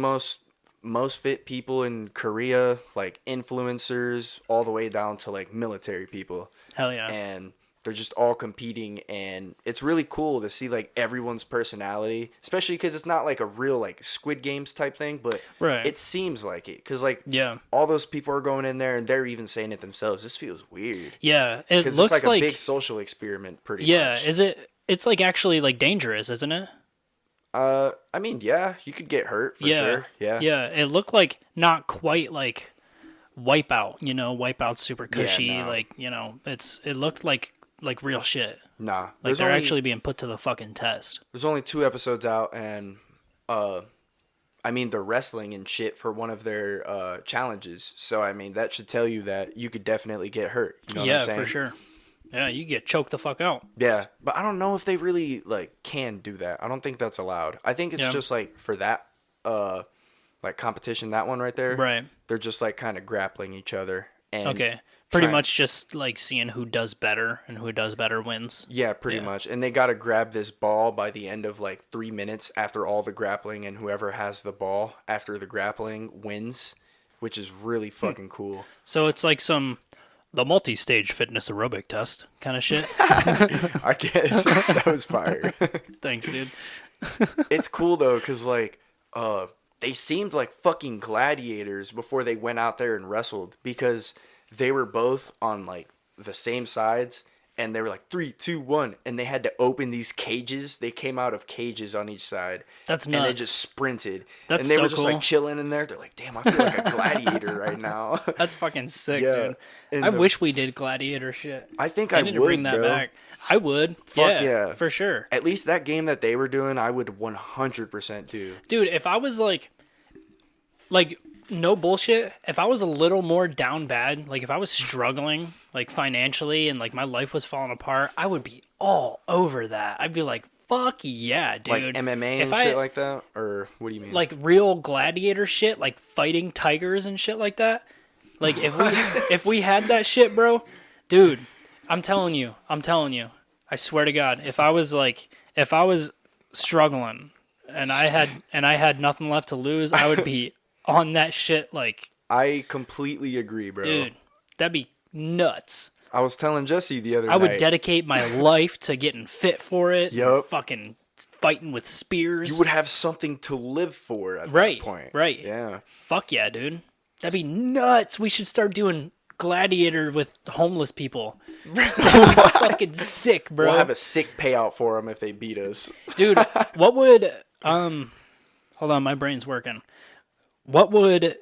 most fit people in Korea, like influencers, all the way down to like military people. Hell yeah. And they're just all competing, and it's really cool to see like everyone's personality, especially because it's not like a real like Squid Games type thing, but Right. it seems like it because like Yeah. all those people are going in there and they're even saying it themselves. This feels weird Yeah. It because looks it's like a big social experiment, pretty yeah. much. Is it? It's like actually like dangerous, isn't it? I mean, yeah, you could get hurt for sure. Yeah. Yeah. It looked like not quite like Wipeout. You know, Wipeout's super cushy. no. Like it looked like real shit. Nah, Like there's they're only actually being put to the fucking test. there's only 2 episodes out, and I mean they're wrestling and shit for one of their challenges. So I mean that should tell you that you could definitely get hurt. You know what Yeah, I'm saying? for sure. Yeah, you get choked the fuck out. Yeah, but I don't know if they really like can do that. I don't think that's allowed. I think it's Yeah. just like for that like competition, that one right there. Right. They're just like kind of grappling each other. And Okay. Pretty trying- much just like seeing who does better, and who does better wins. Yeah, pretty Yeah. much. And they got to grab this ball by the end of like 3 minutes after all the grappling, and whoever has the ball after the grappling wins, which is really fucking cool. So it's like the multi-stage fitness aerobic test kind of shit. I guess that was fire. Thanks, dude. It's cool though, cause like they seemed like fucking gladiators before they went out there and wrestled, because they were both on like the same sides, and they were like 3, 2, 1, and they had to open these cages. They came out of cages on each side. That's And they nuts. just sprinted. That's and they so were just cool. like chilling in there. They're like, damn, I feel like a gladiator right now. That's fucking sick, Yeah. dude. And I the- wish we did gladiator shit. I think I I need would, to bring that bro. back. I would. Fuck yeah. For sure. At least that game that they were doing, I would 100% do. Dude, if I was like no bullshit, if I was a little more down bad, like if I was struggling like financially and like my life was falling apart, I would be all over that. I'd be like, fuck yeah, dude. Like MMA If and shit like that? Or what do you mean? like real gladiator shit, like fighting tigers and shit like that. Like if we had that shit, bro, dude, I'm telling you, I swear to God, if I was struggling and I had nothing left to lose, I would be on that shit. Like, I completely agree, bro. dude, that'd be nuts. I was telling Jesse the other I would night. dedicate my life to getting fit for it. Yup. Fucking fighting with spears. You would have something to live for at Right, that point. right. Yeah. Fuck yeah, dude. That'd be nuts. We should start doing gladiator with homeless people. That'd be fucking sick, bro. We'll have a sick payout for them if they beat us. Dude, what would hold on, my brain's working. What would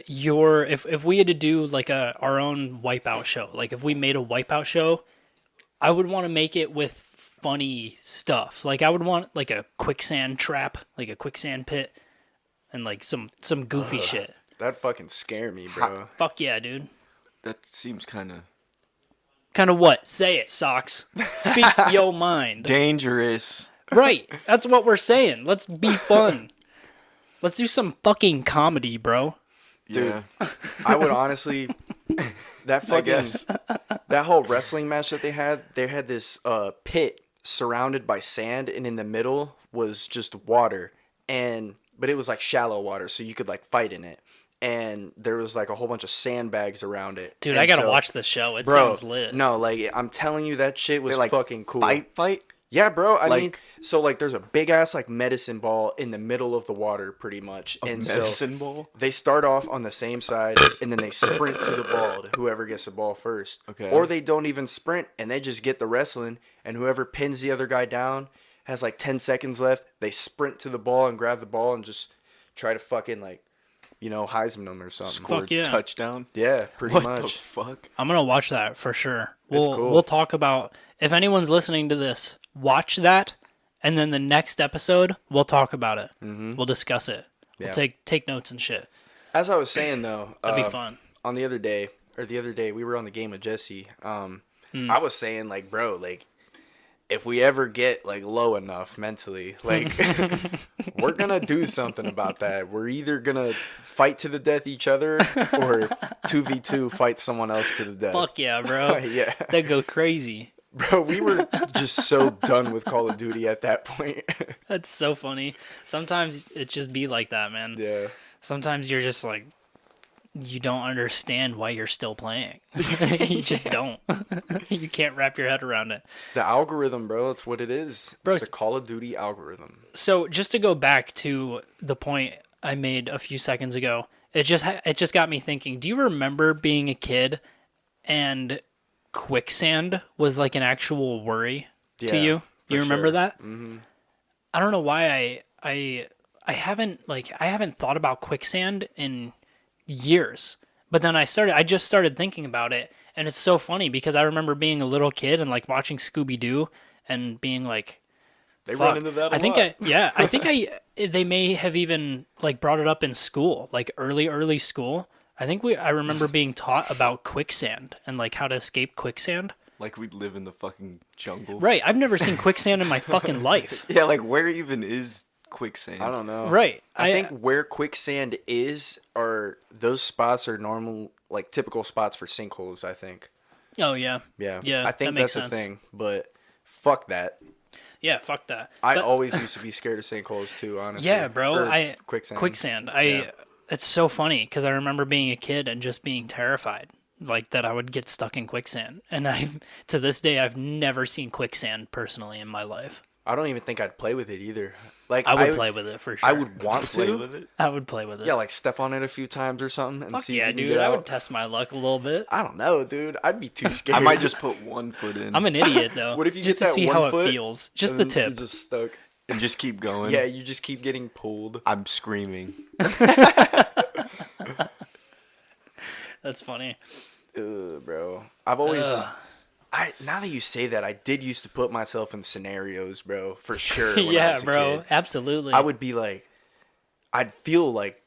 your if we had to do like our own Wipeout show, like if we made a Wipeout show, I would want to make it with funny stuff. Like I would want like a quicksand trap, like a quicksand pit, and like some goofy shit. That'd fucking scare me, bro. Fuck yeah, dude. That seems kind of Kind of what? Say it, Socks. Speak your mind. dangerous. Right. That's what we're saying. Let's be fun. Let's do some fucking comedy, bro. Dude. Yeah. I would honestly that fucking guess. that whole wrestling match that they had this pit surrounded by sand, and in the middle was just water, but it was like shallow water, so you could like fight in it. And there was like a whole bunch of sandbags around it. Dude, and I gotta watch this show. It bro, sounds lit. No, like I'm telling you, that shit was They, like, fucking cool. Fight? Yeah, bro. I Like- mean, so like there's a big ass like medicine ball in the middle of the water, pretty much. And Medicine so ball? they start off on the same side, and then they sprint to the ball. Whoever gets the ball first. Okay. Or they don't even sprint, and they just get the wrestling, and whoever pins the other guy down has like 10 seconds left. They sprint to the ball and grab the ball and just try to fucking like, Heisman them or something. Fuck yeah. Touchdown? Yeah, pretty What the much. fuck? I'm gonna watch that for sure. We'll cool. we'll talk about, if anyone's listening to this, watch that, and then the next episode we'll talk about it. Mm-hmm. We'll discuss it. Yeah. We'll take notes and shit. As I was saying though, That'd be fun. On the other day we were on the game with Jesse. Hmm. I was saying like, bro, like if we ever get like low enough mentally, like we're gonna do something about that. We're either gonna fight to the death each other or 2v2 fight someone else to the death. Fuck yeah, bro. Yeah, They go crazy. bro, we were just so done with Call of Duty at that point. That's so funny. Sometimes it just be like that, man. Yeah. Sometimes you're just like, you don't understand why you're still playing. You just don't. You can't wrap your head around it. It's the algorithm, bro. That's what it is. Bro, It's the Call of Duty algorithm. So just to go back to the point I made a few seconds ago, it just got me thinking. Do you remember being a kid and quicksand was like an actual worry to Yeah, you? for You remember sure. that? Mm-hmm. I don't know why I haven't thought about quicksand in years. But then I just started thinking about it, and it's so funny because I remember being a little kid and like watching Scooby-Doo and being like, They fuck. run into that a I think lot. I think they may have even like brought it up in school, like early school. I think I remember being taught about quicksand and like how to escape quicksand. Like we live in the fucking jungle. Right. I've never seen quicksand in my fucking life. Yeah, like where even is quicksand? I don't know. Right. I think where quicksand is, are those spots are normal, like typical spots for sinkholes, I think. Oh yeah. Yeah. Yeah. I think that makes that's sense. a thing, but fuck that. Yeah. Fuck that. I But- always used to be scared of sinkholes too, honestly. Yeah, bro. Or quicksand. Quicksand. Yeah. It's so funny because I remember being a kid and just being terrified, like that I would get stuck in quicksand. And to this day, I've never seen quicksand personally in my life. I don't even think I'd play with it either. Like I would play with it for sure. I would want Play to. with it? I would play with it. Yeah, like step on it a few times or something and Fuck see yeah, if you can dude. get I out. would test my luck a little bit. I don't know, dude. I'd be too scared. I might just put one foot in I'm an idiot though. What if you just get to that see one how foot it feels? Just and the then tip. You're just stuck. and just keep going. Yeah, you just keep getting pulled. I'm screaming. That's funny. Ugh, bro. I've always. Now that you say that, I did used to put myself in scenarios, bro, for sure. When I Yeah, was a bro. kid. Absolutely. I would be like, I'd feel like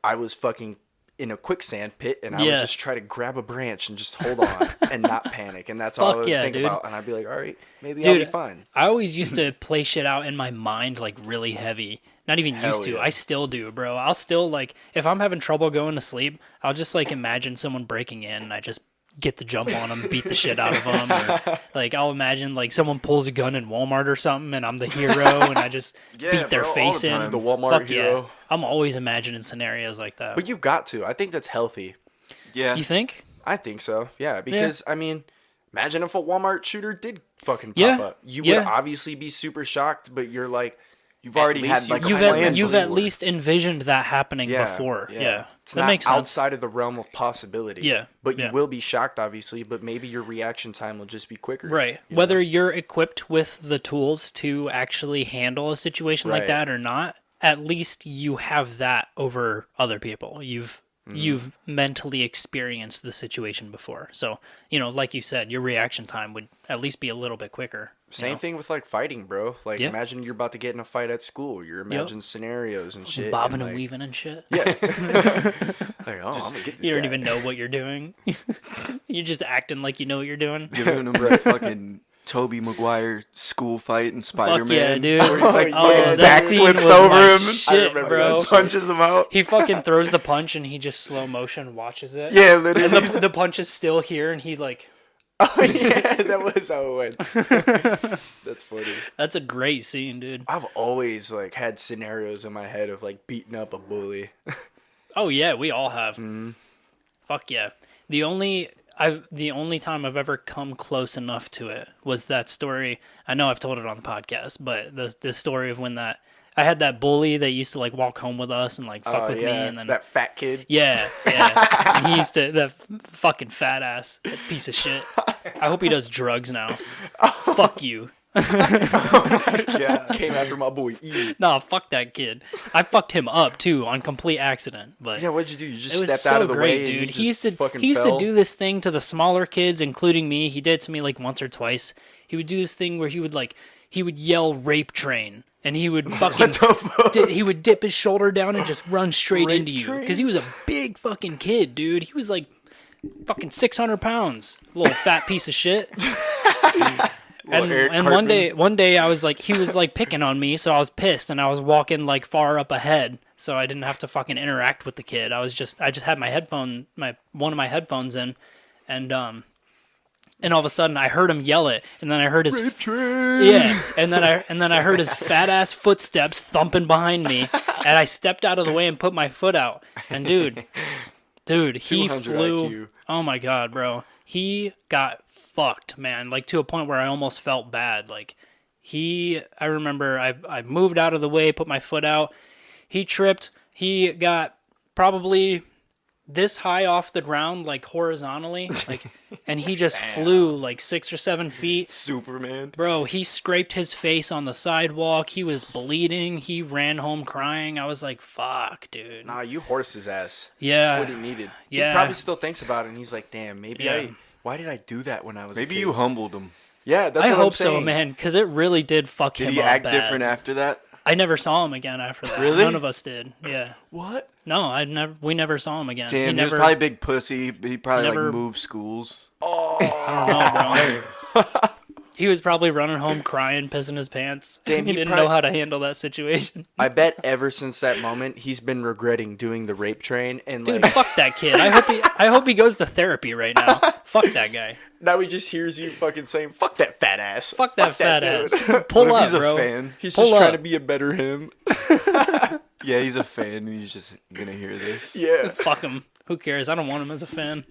I was fucking in a quicksand pit, and I would Yeah. just try to grab a branch and just hold on and not panic, and that's all I Fuck would yeah, think dude. about. And I'd be like, all right, maybe I'll be Dude, fine. I always used to play shit out in my mind like really heavy. Not even Hell used to. yeah. I still do, bro. I'll still like if I'm having trouble going to sleep, I'll just like imagine someone breaking in and I just get the jump on them, beat the shit out of them. Or, like I'll imagine like someone pulls a gun in Walmart or something and I'm the hero and I just Yeah, beat their bro, all face the in. time. The Walmart Fuck hero. Yeah. I'm always imagining scenarios like that. But you've got to. I think that's healthy. Yeah. You think? I think so. Yeah, because I mean, imagine if a Walmart shooter did fucking pop Yeah, up. You yeah. would obviously be super shocked, but you're like, You've already least had like you a You've kinda plan at, you've at before. least envisioned that happening before. Yeah. It's That not makes sense. outside of the realm of possibility. Yeah, But you yeah. will be shocked, obviously, but maybe your reaction time will just be quicker. Right. you Whether know? you're equipped with the tools to actually handle a situation like Right. that or not, at least you have that over other people. You've mentally experienced the situation before. So, like you said, your reaction time would at least be a little bit quicker. Same thing with like fighting, bro. Like Yeah. imagine you're about to get in a fight at school. You're imagining scenarios and shit. Bobbing and, and like, weaving and shit. Yeah. like, oh, I'm gonna get this You don't guy. even know what you're doing. You're just acting like you know what you're doing. Giving him that fucking Tobey Maguire school fight in Spider-Man. Fuck yeah, dude. Like, Oh, fucking that scene backflips was over my him. shit, bro. Punches him out. He fucking throws the punch and he just slow motion watches it. Yeah, And literally. the punch is still here and he like Oh yeah, that was how it went. That's funny. That's a great scene, dude. I've always like had scenarios in my head of like beating up a bully. Oh yeah, we all have. Fuck yeah. The only time I've ever come close enough to it was that story. I know I've told it on the podcast, but the story of when I had that bully that used to like walk home with us and like fuck with me, and then that fat kid. yeah, and he used to fucking fat ass piece of shit. I hope he does drugs now. Fuck you. Yeah, came after my boy E. Nah, fuck that kid. I fucked him up too on complete accident. But Yeah, what'd you do? You just it was stepped so out of the great, way, dude. and He used to fell? do this thing to the smaller kids, including me. He did it to me like once or twice. He would do this thing where he would yell "rape train," and he would fucking he would dip his shoulder down and just run straight Rape into you train? because he was a big fucking kid, dude. He was like fucking 600 pounds, little fat piece of shit. And one day I was like, he was like picking on me, so I was pissed, and I was walking like far up ahead, so I didn't have to fucking interact with the kid. I just had one of my headphones in, and all of a sudden I heard him yell it, and then I heard his and then I heard his fat ass footsteps thumping behind me, and I stepped out of the way and put my foot out, and dude, he 200 flew. IQ. Oh my god, bro, he got fucked, man, like to a point where I almost felt bad. Like I remember I moved out of the way, put my foot out, he tripped, he got probably this high off the ground, like horizontally, like, and he just flew like 6 or 7 feet. Superman. Bro, he scraped his face on the sidewalk, he was bleeding, he ran home crying. I was like, fuck, dude. Nah, you horsed his ass. Yeah. That's what he needed. Yeah. He probably still thinks about it, and he's like, damn, Yeah. why did I do that when I was Maybe a kid? you humbled him. Yeah, that's I what hope I'm saying. so, man, because it really did fuck Did him he up act bad. different after that? I never saw him again after that. Really? None of us did. Yeah. What? No, we never saw him again. Damn, he never, was probably a big pussy. He probably never- like moved schools. I don't know, bro. He was probably running home crying, pissing his pants. Damn, he he didn't probably- know how to handle that situation. I bet ever since that moment, he's been regretting doing the rape train, and Dude, like fuck that kid. I hope he goes to therapy right now. Fuck that guy. now he just hears you fucking saying, "Fuck that fat ass." Fuck that fat dude." ass. Pull What up, if he's bro. a fan? He's Pull just trying up. to be a better him. Yeah, he's a fan, and he's just gonna hear this. Yeah. Fuck him. Who cares? I don't want him as a fan.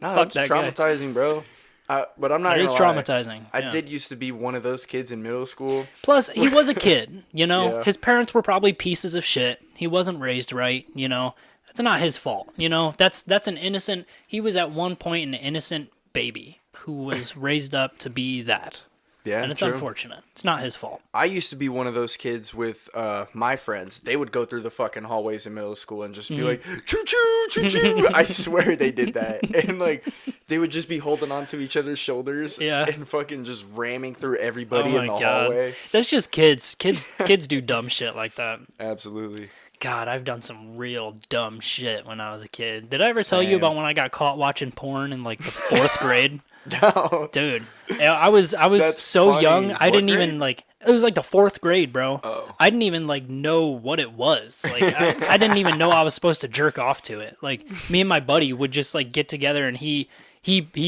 No, Fuck it's that guy. traumatizing, bro. But I'm not It is gonna lie. traumatizing. I yeah. did used to be one of those kids in middle school. Plus, he was a kid, you know? Yeah. His parents were probably pieces of shit. He wasn't raised right, you know? It's not his fault, you know? That's an innocent... He was at one point an innocent baby who was raised up to be that. Yeah, And it's true. unfortunate. It's not his fault. I used to be one of those kids with my friends. They would go through the fucking hallways in middle school and just be like, choo choo, choo choo. I swear they did that. And like, they would just be holding onto each other's shoulders Yeah. and fucking just ramming through everybody Oh in my the God. hallway. That's just kids. Kids do dumb shit like that. Absolutely. God, I've done some real dumb shit when I was a kid. Did I ever tell you Same. about when I got caught watching porn in like the 4th grade? No. Dude, I was That's so funny. young. I What didn't grade? even like. It was like the 4th grade, bro. Oh. I didn't even like know what it was. Like I didn't even know I was supposed to jerk off to it. Like me and my buddy would just like get together, and he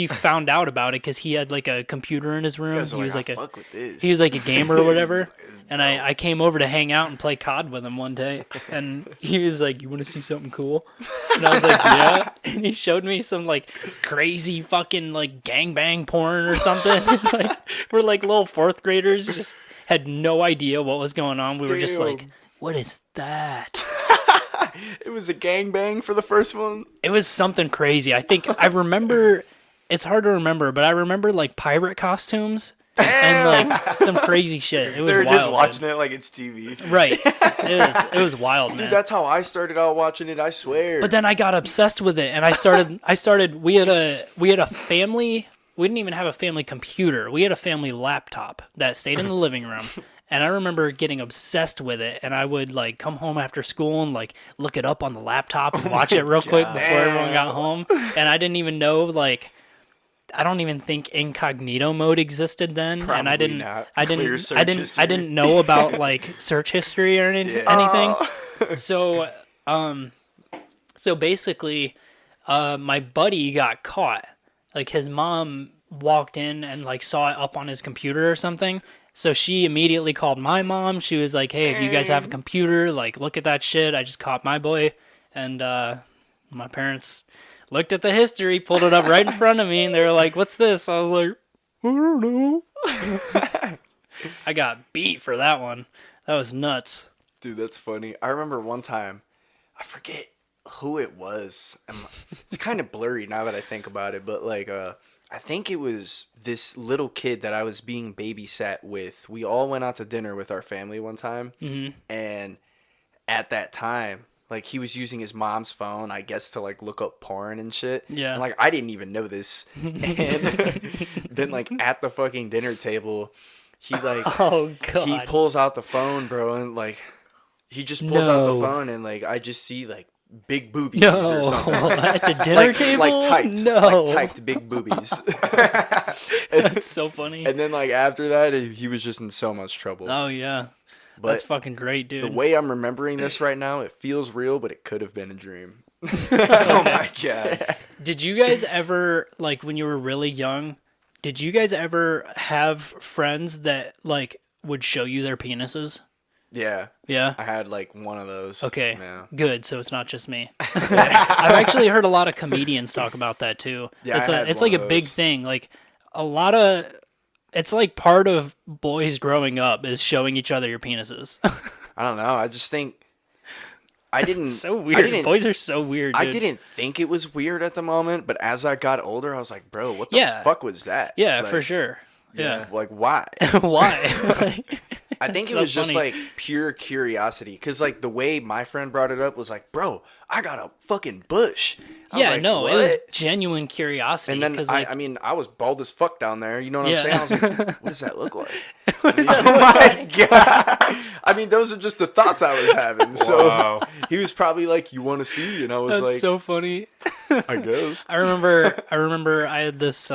found out about it because he had like a computer in his room. Guys are He was "I like a fuck with this." he was like a gamer or whatever. And I came over to hang out and play COD with him one day, and he was like, "You want to see something cool?" And I was like, "Yeah." And he showed me some like crazy fucking like gangbang porn or something. Like we're like little 4th graders, just had no idea what was going on. We were just like, Damn. "What is that?" It was a gangbang for the first one. It was something crazy. I think I remember. It's hard to remember, but I remember like pirate costumes. And like some crazy shit. It was They're wild. just watching it like it's TV. Right. It was wild, man. Dude, that's how I started out watching it, I swear. But then I got obsessed with it, and I started. We had a family. We didn't even have a family computer. We had a family laptop that stayed in the living room. And I remember getting obsessed with it, and I would like come home after school and like look it up on the laptop and watch it real quick before everyone got home. And I didn't even know like. I don't even think incognito mode existed then, and I Probably didn't. not. I Clear didn't. search I didn't. history. I didn't know about like search history or anything. So basically, my buddy got caught. like his mom walked in and like saw it up on his computer or something. So she immediately called my mom. She was like, "Hey, if you guys have a computer, like look at that shit. I just caught my boy." And my parents looked at the history, pulled it up right in front of me, and they were like, "What's this?" I was like, "I don't know." I got beat for that one. That was nuts. Dude, that's funny. I remember one time, I forget who it was. It's kind of blurry now that I think about it, but like, I think it was this little kid that I was being babysat with. We all went out to dinner with our family one time, and at that time, like, he was using his mom's phone, I guess, to like look up porn and shit. Yeah. And like, I didn't even know this. And then like at the fucking dinner table, he like, Oh god. he pulls out the phone, bro, and like, he just pulls out the phone, and like, I just see like big boobies or something. At the dinner table? Like typed, No. like typed big boobies. That's so funny. And then like after that, he was just in so much trouble. Oh yeah. But That's fucking great, dude. the way I'm remembering this right now, it feels real, but it could have been a dream. Oh my god. Did you guys ever, like, when you were really young, did you guys ever have friends that, like, would show you their penises? Yeah. Yeah? I had like one of those. Okay, Yeah. good. So it's not just me. I've actually heard a lot of comedians talk about that, too. Yeah, it's I had it's one like of a big those. thing. Like, a lot of... It's like part of boys growing up is showing each other your penises. I don't know. I just think I didn't. So I weird. didn't, Boys are so weird, dude. I didn't think it was weird at the moment, but as I got older, I was like, bro, what the Yeah. fuck was that? Yeah, Like, for sure. Yeah. Like, why? Why? Like, I think it so was just funny. like pure curiosity, because like the way my friend brought it up was like, bro, I got a fucking bush. I was yeah, like, no, it was "What?" genuine curiosity. And then 'cause, like, I mean, I was bald as fuck down there. You know what Yeah. I'm saying? I was like, what does that look like? Oh my god. I mean, those are just the thoughts I was having. So Wow. he was probably like, "You want to see?" And I was that's like, so funny. "I guess." I remember I had this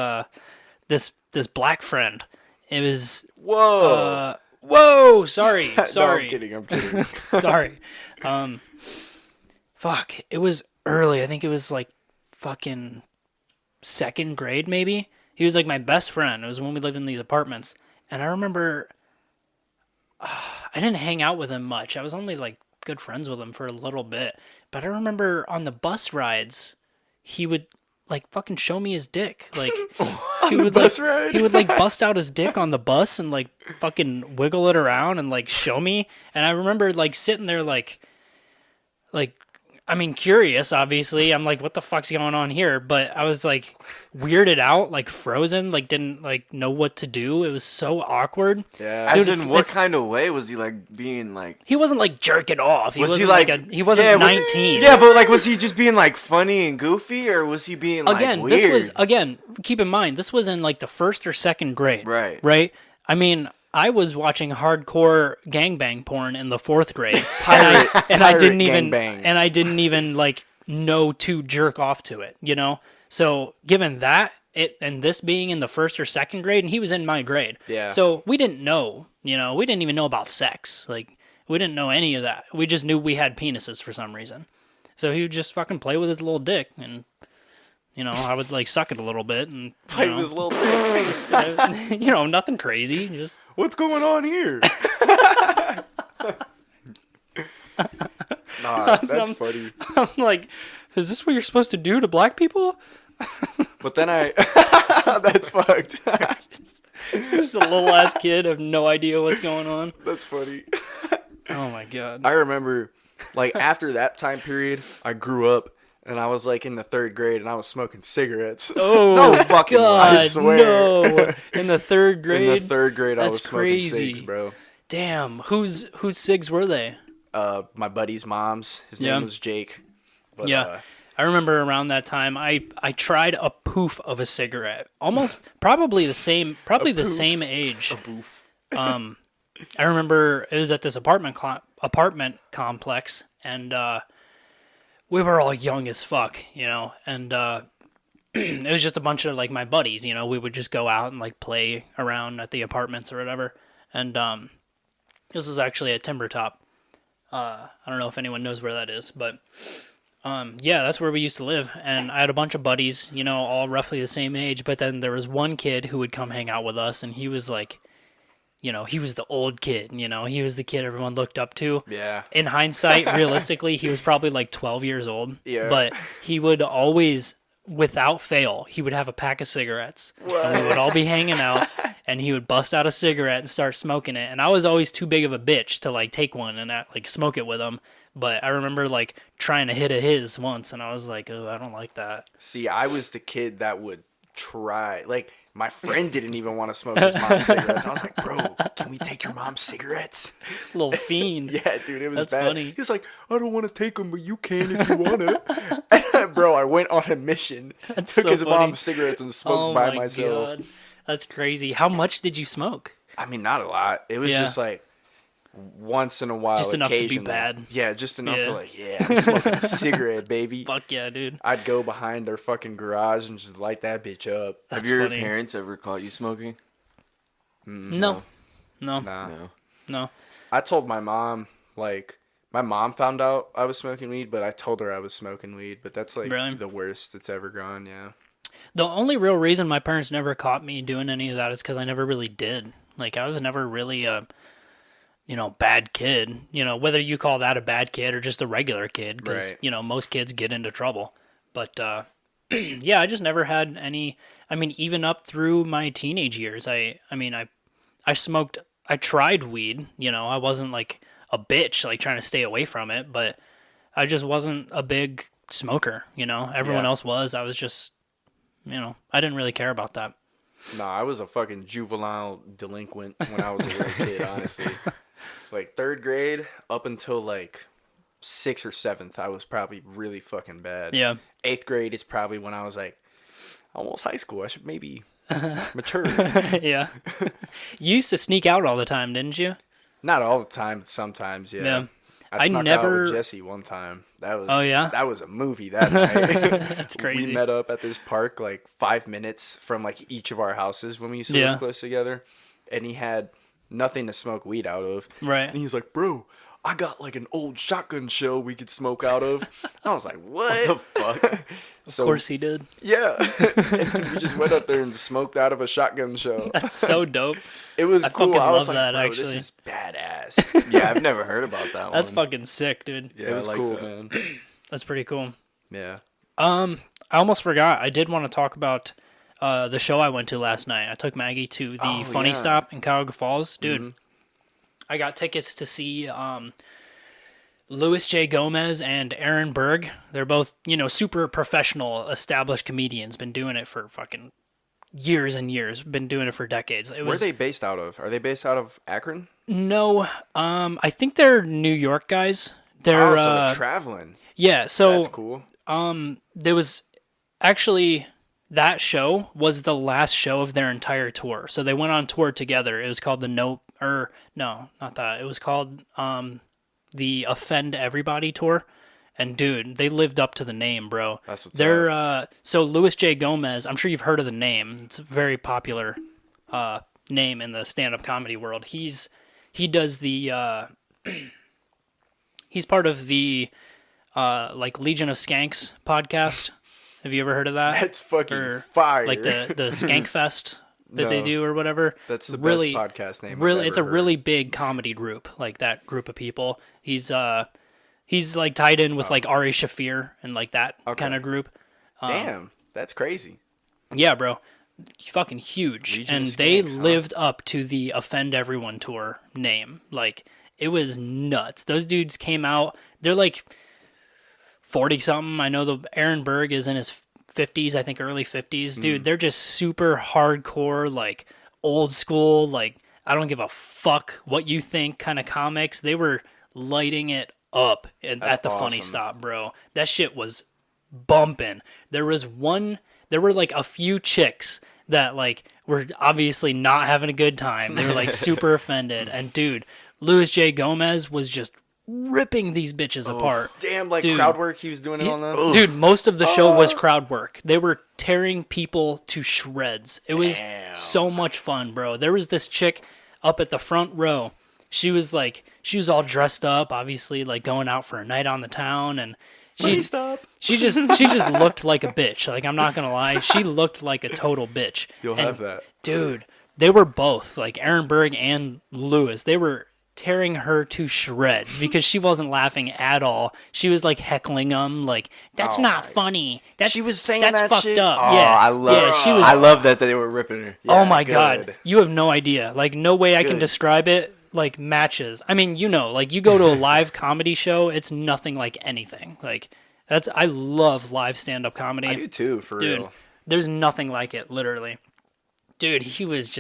this black friend. It was Whoa. whoa, sorry. No, Sorry. I'm kidding. I'm kidding. Sorry. Fuck. It was early. I think it was like fucking second grade, maybe. He was like my best friend. It was when we lived in these apartments. And I remember I didn't hang out with him much. I was only like good friends with him for a little bit. But I remember on the bus rides, he would like fucking show me his dick. Like he would bus like ride? he would like bust out his dick on the bus and like fucking wiggle it around and like show me. And I remember like sitting there like I mean, curious, obviously. I'm like, what the fuck's going on here? But I was like weirded out, like frozen, like didn't like know what to do. It was so awkward. Yeah. As Dude, in, it's- what it's- kind of way was he like being like? He wasn't like jerking off. He Was he wasn't like? he wasn't yeah, was- 19. Yeah, but like, was he just being like funny and goofy, or was he being like Again, weird? this was keep in mind, this was in like the first or second grade. Right. Right? I mean, I was watching hardcore gangbang porn in the 4th grade. Pirate and gangbang. I didn't even like know to jerk off to it, you know? So given that, and this being in the 1st or 2nd grade, and he was in my grade. Yeah. So we didn't know, you know, we didn't even know about sex. Like we didn't know any of that. We just knew we had penises for some reason. So he would just fucking play with his little dick, and you know, I would like suck it a little bit and Play you with know, his little dick. you know, nothing crazy, just What's going on here? Nah, that's I'm- funny. I'm like, is this what you're supposed to do to black people? But then that's fucked. Just a little ass kid, have no idea what's going on. That's funny. Oh my god. I remember, like, after that time period, I grew up and I was like in the 3rd grade and I was smoking cigarettes. Oh No fucking way. god, I swear. no! In the 3rd grade. In the 3rd grade, I That's was smoking crazy. cigs, bro. Damn, whose cigs were they? My buddy's mom's. His Yeah. name was Jake. But, Yeah. I remember around that time, I tried a poof of a cigarette, almost probably the same age. I remember it was at this apartment complex, and we were all young as fuck, you know, and it was just a bunch of like my buddies, you know, we would just go out and like play around at the apartments or whatever, and this was actually at Timber Top. I don't know if anyone knows where that is, but Yeah, that's where we used to live, and I had a bunch of buddies, you know, all roughly the same age. But then there was one kid who would come hang out with us, and he was like, you know, he was the old kid. You know, he was the kid everyone looked up to. Yeah. In hindsight, realistically, he was probably like 12 years old. Yeah. But he would always, without fail, he would have a pack of cigarettes. And we would all be hanging out, and he would bust out a cigarette and start smoking it. And I was always too big of a bitch to like take one and like smoke it with him. But I remember like trying to hit a his once, and I was like, oh, I don't like that. See, I was the kid that would try. Like, my friend didn't even want to smoke his mom's cigarettes. I was like, bro, can we take your mom's cigarettes? Little fiend. Yeah, dude, it was That's bad. funny. He was like, I don't want to take them, but you can if you want to. Bro, I went on a mission, That's took so his funny. mom's cigarettes and smoked Oh by my myself. God. That's crazy. How much did you smoke? I mean, not a lot. It was Yeah. just like once in a while. Just enough to be occasionally. bad. Yeah, just enough Yeah. to like, yeah, I'm smoking a cigarette, baby. Fuck yeah, dude. I'd go behind their fucking garage and just light that bitch up. That's Have your funny. parents ever caught you smoking? No. Nah. No. I told my mom, like, my mom found out I was smoking weed, but I told her I was smoking weed. But that's like Really? the worst it's ever gone, yeah. The only real reason my parents never caught me doing any of that is because I never really did. Like, I was never really a, you know, bad kid. You know, whether you call that a bad kid or just a regular kid, because, Right. you know, most kids get into trouble. But, yeah, I just never had any. I mean, even up through my teenage years, I smoked, I tried weed. You know, I wasn't like a bitch, like trying to stay away from it, but I just wasn't a big smoker. You know, everyone Yeah. else was. I was just, you know, I didn't really care about that. Nah, I was a fucking juvenile delinquent when I was a little kid, honestly. Like, 3rd grade up until, like, 6th or 7th, I was probably really fucking bad. Yeah. 8th grade is probably when I was, like, almost high school. I should maybe mature. Yeah. You used to sneak out all the time, didn't you? Not all the time, but sometimes, yeah. Yeah. I I snuck out never- with Jesse one time. That was Oh, yeah? That was a movie that night. That's crazy. We met up at this park like 5 minutes from like each of our houses when we used to Yeah. live close together, and he had nothing to smoke weed out of. Right. And he was like, "Bro, I got like an old shotgun shell we could smoke out of." I was like, "What the fuck?" So Of course he did. yeah, and we just went up there and smoked out of a shotgun shell. That's so dope. It was I cool. fucking I was love like, that, "Bro, this actually. is badass." Yeah, I've never heard about that That's one. fucking sick, dude. Yeah, it was I like cool, that. man. That's pretty cool. Yeah. I almost forgot. I did want to talk about the show I went to last night. I took Maggie to the Oh, Funny yeah. Stop in Cuyahoga Falls. Dude, I got tickets to see Louis J. Gomez and Aaron Berg. They're both, you know, super professional, established comedians. Been doing it for fucking years and years. Been doing it for decades. It Where are was they based out of? Are they based out of Akron? no. I think they're New York guys. They're Oh, so they're traveling. yeah. So That's cool. there was actually that show was the last show of their entire tour. So they went on tour together. It was called no, not that. It was called the Offend Everybody tour. And dude, they lived up to the name, bro. That's what's They're so Louis J. Gomez, I'm sure you've heard of the name. It's a very popular name in the stand-up comedy world. He does the he's part of the like Legion of Skanks podcast. Have you ever heard of that? That's fucking Or, fire. Like the Skank Fest that they No. do or whatever. That's the really, best podcast name. I've Really, ever it's a heard. really big comedy group. Like that group of people. He's like tied in with like Ari Shafir and like that kind of group. Damn, that's crazy. Yeah, bro. Fucking huge. Legion And of they Skanks, huh? lived up to the Offend Everyone tour name. Like, it was nuts. Those dudes came out. They're like 40 something. I know the Aaron Berg is in his 50s, I think early 50s. Dude, they're just super hardcore, like old school, like I don't give a fuck what you think kind of comics. They were lighting it up at the Funny awesome. Stop, bro. That shit was bumping. There were like a few chicks that like were obviously not having a good time. They were like super offended. And dude, Louis J. Gomez was just ripping these bitches apart. Damn, like Dude. crowd work he was doing it on them. Dude, most of the show was crowd work. They were tearing people to shreds. It was so much fun, bro. There was this chick up at the front row. She was all dressed up, obviously, like going out for a night on the town, and Stop. She just looked like a bitch. Like, I'm not gonna lie, she looked like a total bitch. You'll have that. Dude, they were both, like Aaron Berg and Lewis, they were tearing her to shreds because she wasn't laughing at all. She was like heckling them, like, that's not funny. That's, She was saying that's that fucked shit? up. Oh, Yeah, I love. yeah, she was. I love that they were ripping her. Oh my good. god, you have no idea. Like, no way I can Good. describe it. Like, matches. I mean, you know, like, you go to a live comedy show, it's nothing like anything. Like, I love live stand-up comedy. I do too, for Dude, real. there's nothing like it, literally. Dude, he was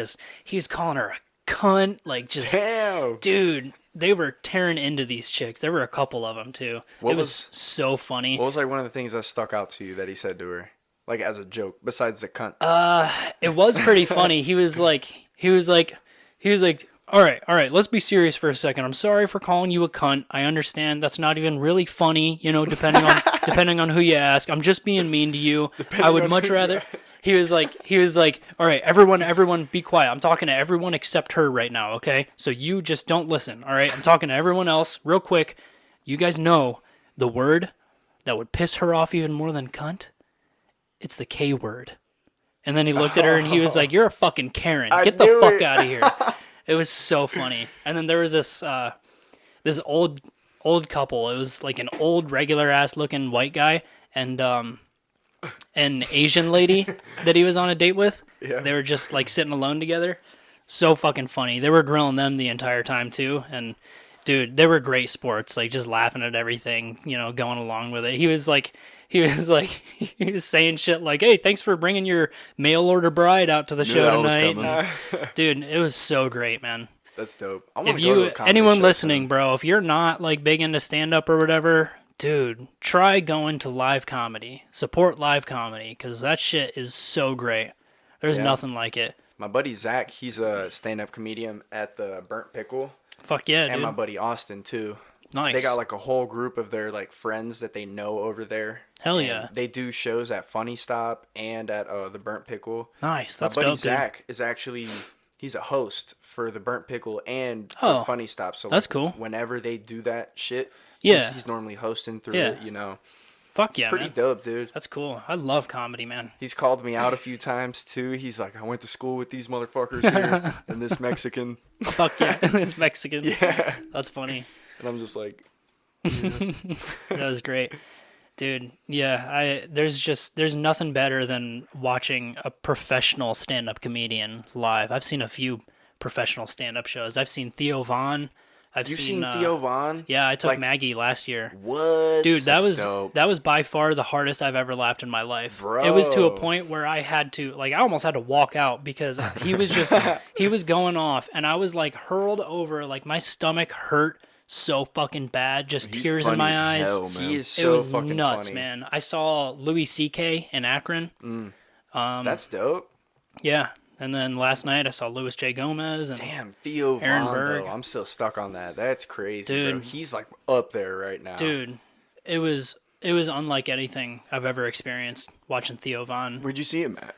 calling her a cunt, like, just, Damn. dude, they were tearing into these chicks. There were a couple of them, too. What it was was- so funny. What was like one of the things that stuck out to you that he said to her, like as a joke, besides the cunt? It was pretty funny. He was like, all right, let's be serious for a second. I'm sorry for calling you a cunt. I understand that's not even really funny, you know, depending on who you ask. I'm just being mean to you. I would on much who you rather. He was like, all right, everyone be quiet. I'm talking to everyone except her right now, okay? So you just don't listen, all right? I'm talking to everyone else real quick. You guys know the word that would piss her off even more than cunt? It's the K word. And then he looked at her and he was like, "You're a fucking Karen. Get the knew fuck it. out of here." It was so funny. And then there was this old couple. It was like an old regular ass looking white guy and an Asian lady that he was on a date with. Yeah. They were just like sitting alone together. So fucking funny. They were grilling them the entire time too. And dude, they were great sports, like just laughing at everything, you know, going along with it. He was saying shit like, "Hey, thanks for bringing your mail order bride out to the Knew show that was tonight." coming. And, dude, it was so great, man. That's dope. I want If to go to a you, comedy anyone show listening, soon. bro, if you're not like big into stand up or whatever, dude, try going to live comedy. Support live comedy because that shit is so great. There's Yeah. nothing like it. My buddy Zach, he's a stand-up comedian at the Burnt Pickle, Fuck yeah, and dude. my buddy Austin too. Nice. They got like a whole group of their like friends that they know over there. Hell And yeah. They do shows at Funny Stop and at the Burnt Pickle. Nice. My That's buddy dope, dude. Zach is actually he's a host for the Burnt Pickle and for Oh, Funny Stop. So that's like, cool. Whenever they do that shit, Yeah. he's normally hosting through Yeah. it. You know, Fuck yeah, pretty man. dope, dude. That's cool. I love comedy, man. He's called me out a few times too. He's like, I went to school with these motherfuckers here and this Mexican. Fuck yeah. It's Mexican. Yeah. That's funny. And I'm just like, That was great. Dude, yeah, there's nothing better than watching a professional stand-up comedian live. I've seen a few professional stand-up shows. I've seen Theo Vaughn. you've seen Theo Vaughn? Yeah, I took Like, Maggie last year. What? Dude, that That's was dope. by far the hardest I've ever laughed in my life. It was to a Bro. point where I had to I almost had to walk out because he was just he was going off and I was like hurled over, like my stomach hurt so fucking bad, just He's tears in funny my as eyes. hell, man. He is It so was fucking nuts, funny. man. I saw Louis C.K. in Akron. That's dope. Yeah. And then last night I saw Louis J. Gomez and Damn, Theo Aaron Vaughn, Berg. though. I'm still stuck on that. That's crazy, bro. Dude. He's like up there right now. dude, it was unlike anything I've ever experienced watching Theo Vaughn. Where'd you see him at?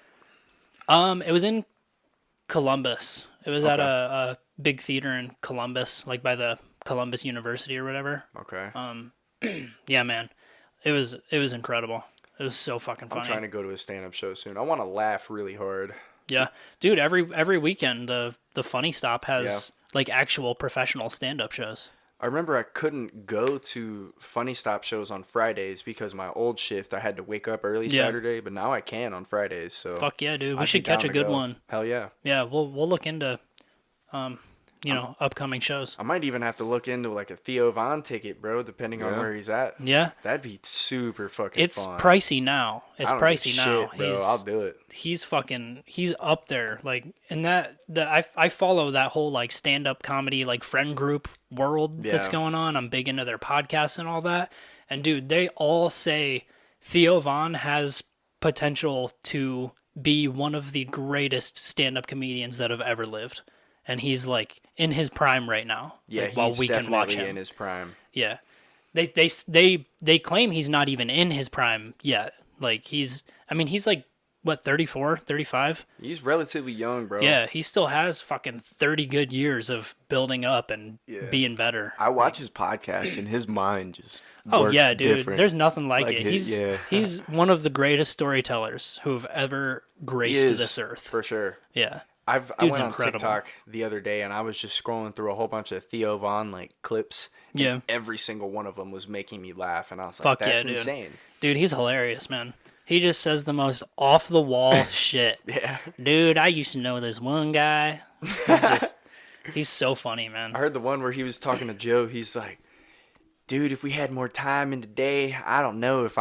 It was in Columbus. It was at Okay. a big theater in Columbus, like by the Columbus University or whatever. Okay. Yeah, man. It was incredible. It was so fucking funny. I'm trying to go to a stand-up show soon. I want to laugh really hard. Yeah. Dude, every weekend the Funny Stop has like actual professional stand-up shows. I remember I couldn't go to Funny Stop shows on Fridays because my old shift, I had to wake up early Yeah. Saturday, but now I can on Fridays. So Fuck yeah, dude. We I'd be should catch down a to good go. one. Hell yeah. Yeah, we'll look into upcoming shows. I might even have to look into like a Theo Vaughn ticket, bro, depending on Yeah. where he's at. Yeah. That'd be super fucking It's fun. pricey now. It's I don't give pricey now. shit, bro. I'll do it. He's up there. Like, and I follow that whole like stand up comedy like friend group world that's Yeah. going on. I'm big into their podcasts and all that. And dude, they all say Theo Vaughn has potential to be one of the greatest stand up comedians that have ever lived. And he's like in his prime right now. Yeah, like, he's while we can watch definitely him. in his prime. Yeah. They claim he's not even in his prime yet. Like he's like what, 34, 35? He's relatively young, bro. Yeah, he still has fucking 30 good years of building up and being better. I watch his podcast and his mind just Oh works yeah, dude. different. There's nothing like Like it. his- He's one of the greatest storytellers who have ever graced He is, this earth. for sure. Yeah. I Dude's went on incredible. TikTok the other day and I was just scrolling through a whole bunch of Theo Von like clips. And Yeah. every single one of them was making me laugh, and I was Fuck like, yeah, "That's dude. insane." Dude, he's hilarious, man. He just says the most off the wall shit. Yeah. Dude, I used to know this one guy. He's so funny, man. I heard the one where he was talking to Joe. He's like, "Dude, if we had more time in the day, I don't know if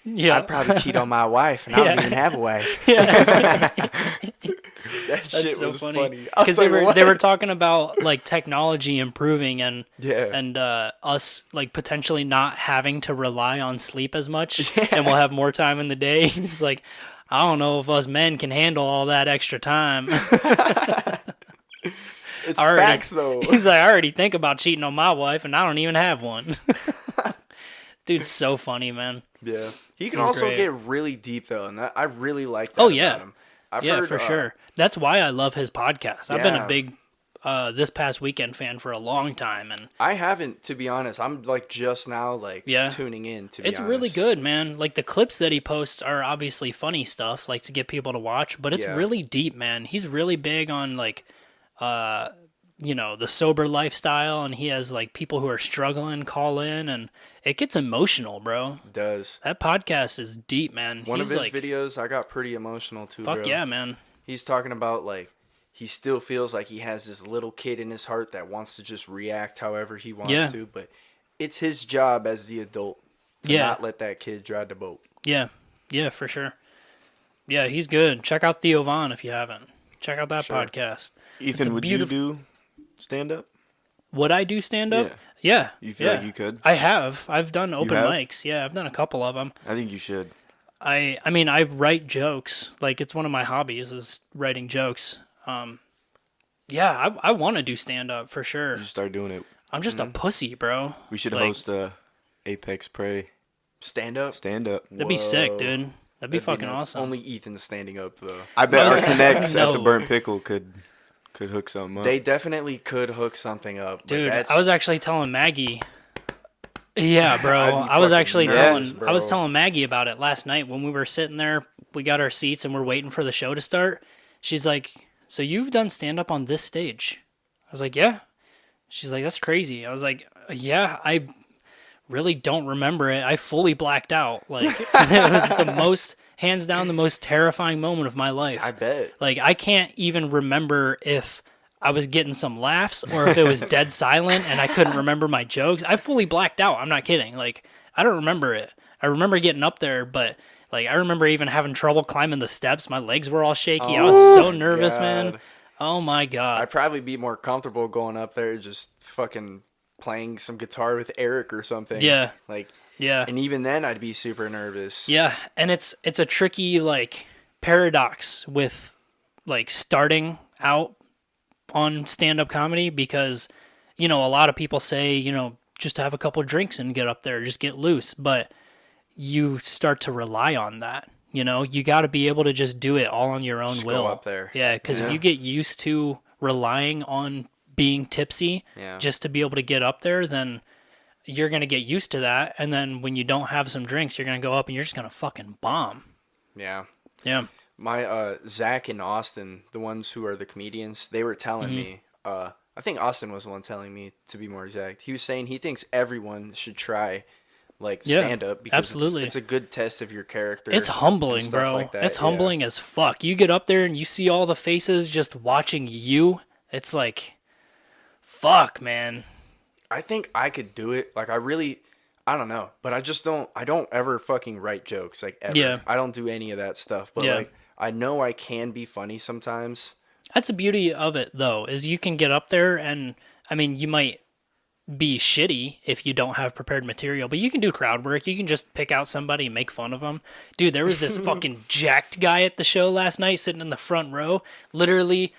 Yeah. I'd probably cheat on my wife, and I don't even have a wife." That That's shit so was funny. funny. I Because was like, they were "What?" talking about like technology improving and Yeah. us like potentially not having to rely on sleep as much, and we'll have more time in the day. He's like, I don't know if us men can handle all that extra time. It's already- facts though. He's like, I already think about cheating on my wife, and I don't even have one. Dude's so funny, man. Yeah. He can He's also great. get really deep though, and I really like that. Oh, yeah. About him. I've Yeah, heard, for sure. That's why I love his podcast. I've been a Yeah. big This Past Weekend fan for a long time, and I haven't, to be honest. I'm like just now like Yeah. tuning in. To be it's honest, really good, man. Like the clips that he posts are obviously funny stuff, like to get people to watch, but it's Yeah. really deep, man. He's really big on like, the sober lifestyle, and he has like people who are struggling call in, and it gets emotional, bro. It does. That podcast is deep, man. One He's of his like, videos, I got pretty emotional too. fuck bro. yeah, man. He's talking about like he still feels like he has this little kid in his heart that wants to just react however he wants Yeah. to, but it's his job as the adult to Yeah. not let that kid drive the boat. Yeah, yeah, for sure. Yeah, he's good. Check out Theo Von if you haven't. Check out that Sure. podcast. It's Ethan, a would beautiful- you do stand up? Would I do stand up? Yeah. Yeah. You feel yeah. like you could? I have. I've done open have? mics. Yeah, I've done a couple of them. I think you should. I mean, I write jokes. Like it's one of my hobbies is writing jokes. Yeah, I want to do stand up for sure. Just start doing it. I'm just a pussy, bro. We should Like, host a Apex Prey Stand up. stand up. That'd be sick, Whoa. dude. That'd be fucking nice. awesome. Only Ethan's standing up though. I bet was our like, connects at the no. Burnt Pickle could hook something up. They definitely could hook something up, but Dude, that's, I was actually telling Maggie. Yeah, bro. I'd be I was fucking actually nervous, telling I was bro. telling Maggie about it last night when we were sitting there. We got our seats and we're waiting for the show to start. She's like, "So you've done stand up on this stage?" I was like, "Yeah." She's like, "That's crazy." I was like, "Yeah, I really don't remember it. I fully blacked out. Like it was the most hands down the most terrifying moment of my life." I bet. Like I can't even remember if I was getting some laughs or if it was dead silent and I couldn't remember my jokes. I fully blacked out. I'm not kidding. Like I don't remember it. I remember getting up there, but like I remember even having trouble climbing the steps. My legs were all shaky. I was so nervous, man. God. Oh my god. I'd probably be more comfortable going up there just fucking playing some guitar with Eric or something. Yeah. Like, Yeah. and even then I'd be super nervous. Yeah, and it's a tricky like paradox with like starting out on stand-up comedy because a lot of people say, just have a couple drinks and get up there, just get loose, but you start to rely on that. You got to be able to just do it all on your own Just will. go up there. Yeah, cuz if you get used to relying on being tipsy Yeah. just to be able to get up there, then you're going to get used to that, and then when you don't have some drinks, you're going to go up and you're just going to fucking bomb. Yeah. Yeah. My Zach and Austin, the ones who are the comedians, they were telling Mm-hmm. me, I think Austin was the one telling me to be more exact. He was saying he thinks everyone should try like Yeah, stand up because absolutely. it's a good test of your character. It's and humbling, stuff bro. like that. It's Yeah. humbling as fuck. You get up there and you see all the faces just watching you. It's like, fuck, man. I think I could do it. Like I don't know, but I just don't. I don't ever fucking write jokes like ever. Yeah. I don't do any of that stuff. But Yeah. like I know I can be funny sometimes. That's the beauty of it, though, is you can get up there and, I mean, you might be shitty if you don't have prepared material, but you can do crowd work. You can just pick out somebody and make fun of them. Dude, there was this fucking jacked guy at the show last night sitting in the front row, literally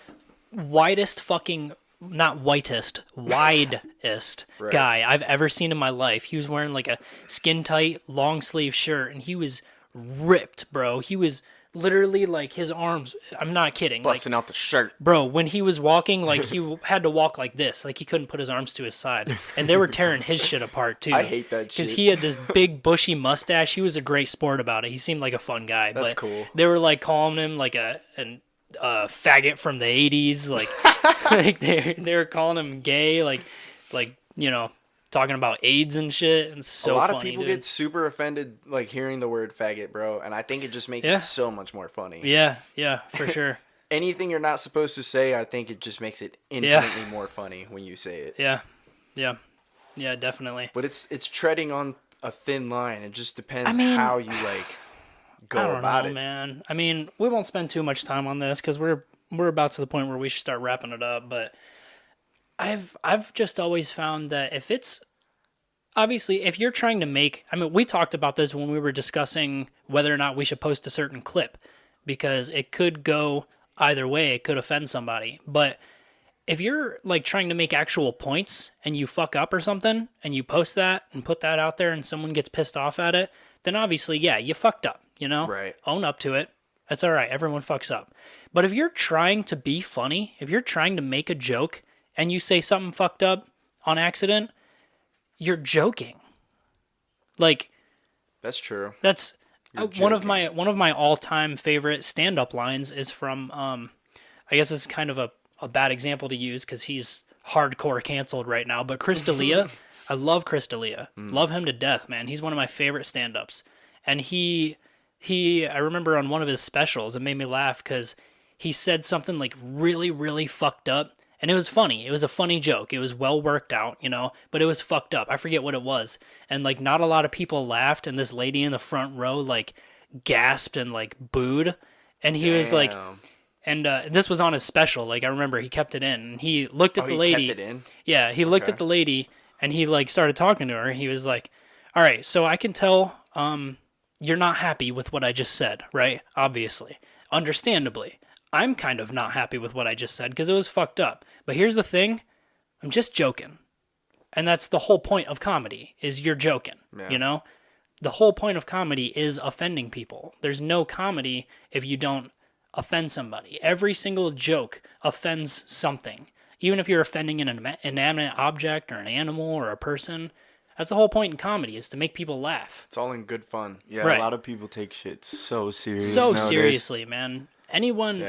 widest fucking, not whitest, widest Right. guy I've ever seen in my life. He was wearing like a skin tight long sleeve shirt and he was ripped, bro. He was literally like his arms. I'm not kidding. Busting out the shirt. Bro, when he was walking, like he had to walk like this, like he couldn't put his arms to his side, and they were tearing his shit apart too. I hate that shit. Because he had this big bushy mustache. He was a great sport about it. He seemed like a fun guy. That's but cool. They were like calling him like a faggot from the '80s, like like they were calling him gay, like you know, talking about AIDS and shit. And so a lot funny, of people dude. get super offended like hearing the word faggot, bro, and I think it just makes Yeah. it so much more funny. Yeah, for sure. Anything you're not supposed to say, I think it just makes it infinitely more funny when you say it. Yeah, definitely. But it's treading on a thin line. It just depends I mean, how you like I go don't about know, it. man. I mean, we won't spend too much time on this because we're about to the point where we should start wrapping it up. But I've just always found that if it's obviously if you're trying to make, I mean, we talked about this when we were discussing whether or not we should post a certain clip because it could go either way. It could offend somebody, but if you're like trying to make actual points and you fuck up or something and you post that and put that out there and someone gets pissed off at it, then obviously, yeah, you fucked up, you know? Right. Own up to it. That's all right. Everyone fucks up. But if you're trying to be funny, if you're trying to make a joke and you say something fucked up on accident, you're joking. Like, That's true. that's You're one of my all-time favorite stand-up lines is from I guess it's kind of a bad example to use because he's hardcore canceled right now, but Chris D'Elia, I love Chris D'Elia. Love him to death, man. He's one of my favorite stand-ups. And he I remember on one of his specials, it made me laugh because he said something like really, really fucked up. And it was funny. It was a funny joke. It was well worked out, you know, but it was fucked up. I forget what it was. And like not a lot of people laughed and this lady in the front row like gasped and like booed. And he was like, Damn. and this was on his special. Like I remember he kept it in and he looked at the he lady. kept it in? Yeah, he looked at the lady and he like started talking to her. He was like, "All right, so I can tell you're not happy with what I just said, right? Obviously. Understandably. I'm kind of not happy with what I just said because it was fucked up. But here's the thing, I'm just joking." And that's the whole point of comedy, is you're joking, you know? The whole point of comedy is offending people. There's no comedy if you don't offend somebody. Every single joke offends something. Even if you're offending an inanimate object or an animal or a person, that's the whole point in comedy, is to make people laugh. It's all in good fun. Yeah, Right. a lot of people take shit so serious. So nowadays. seriously, man. Anyone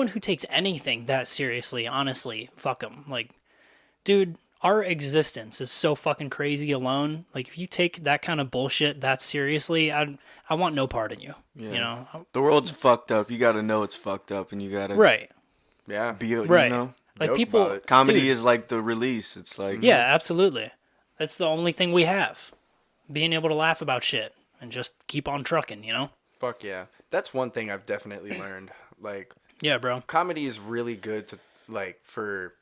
who takes anything that seriously, honestly, fuck them. Like, dude, our existence is so fucking crazy alone. Like, if you take that kind of bullshit that seriously, I want no part in you. Yeah. You know? The world's fucked up. You gotta know it's fucked up, and you gotta Right. Yeah. be, you Right. know. Like Joke people, about it. Comedy dude, is like the release. It's like yeah, absolutely. That's the only thing we have. Being able to laugh about shit and just keep on trucking, you know? Fuck yeah. That's one thing I've definitely learned. Like, Yeah, bro. comedy is really good to, like, for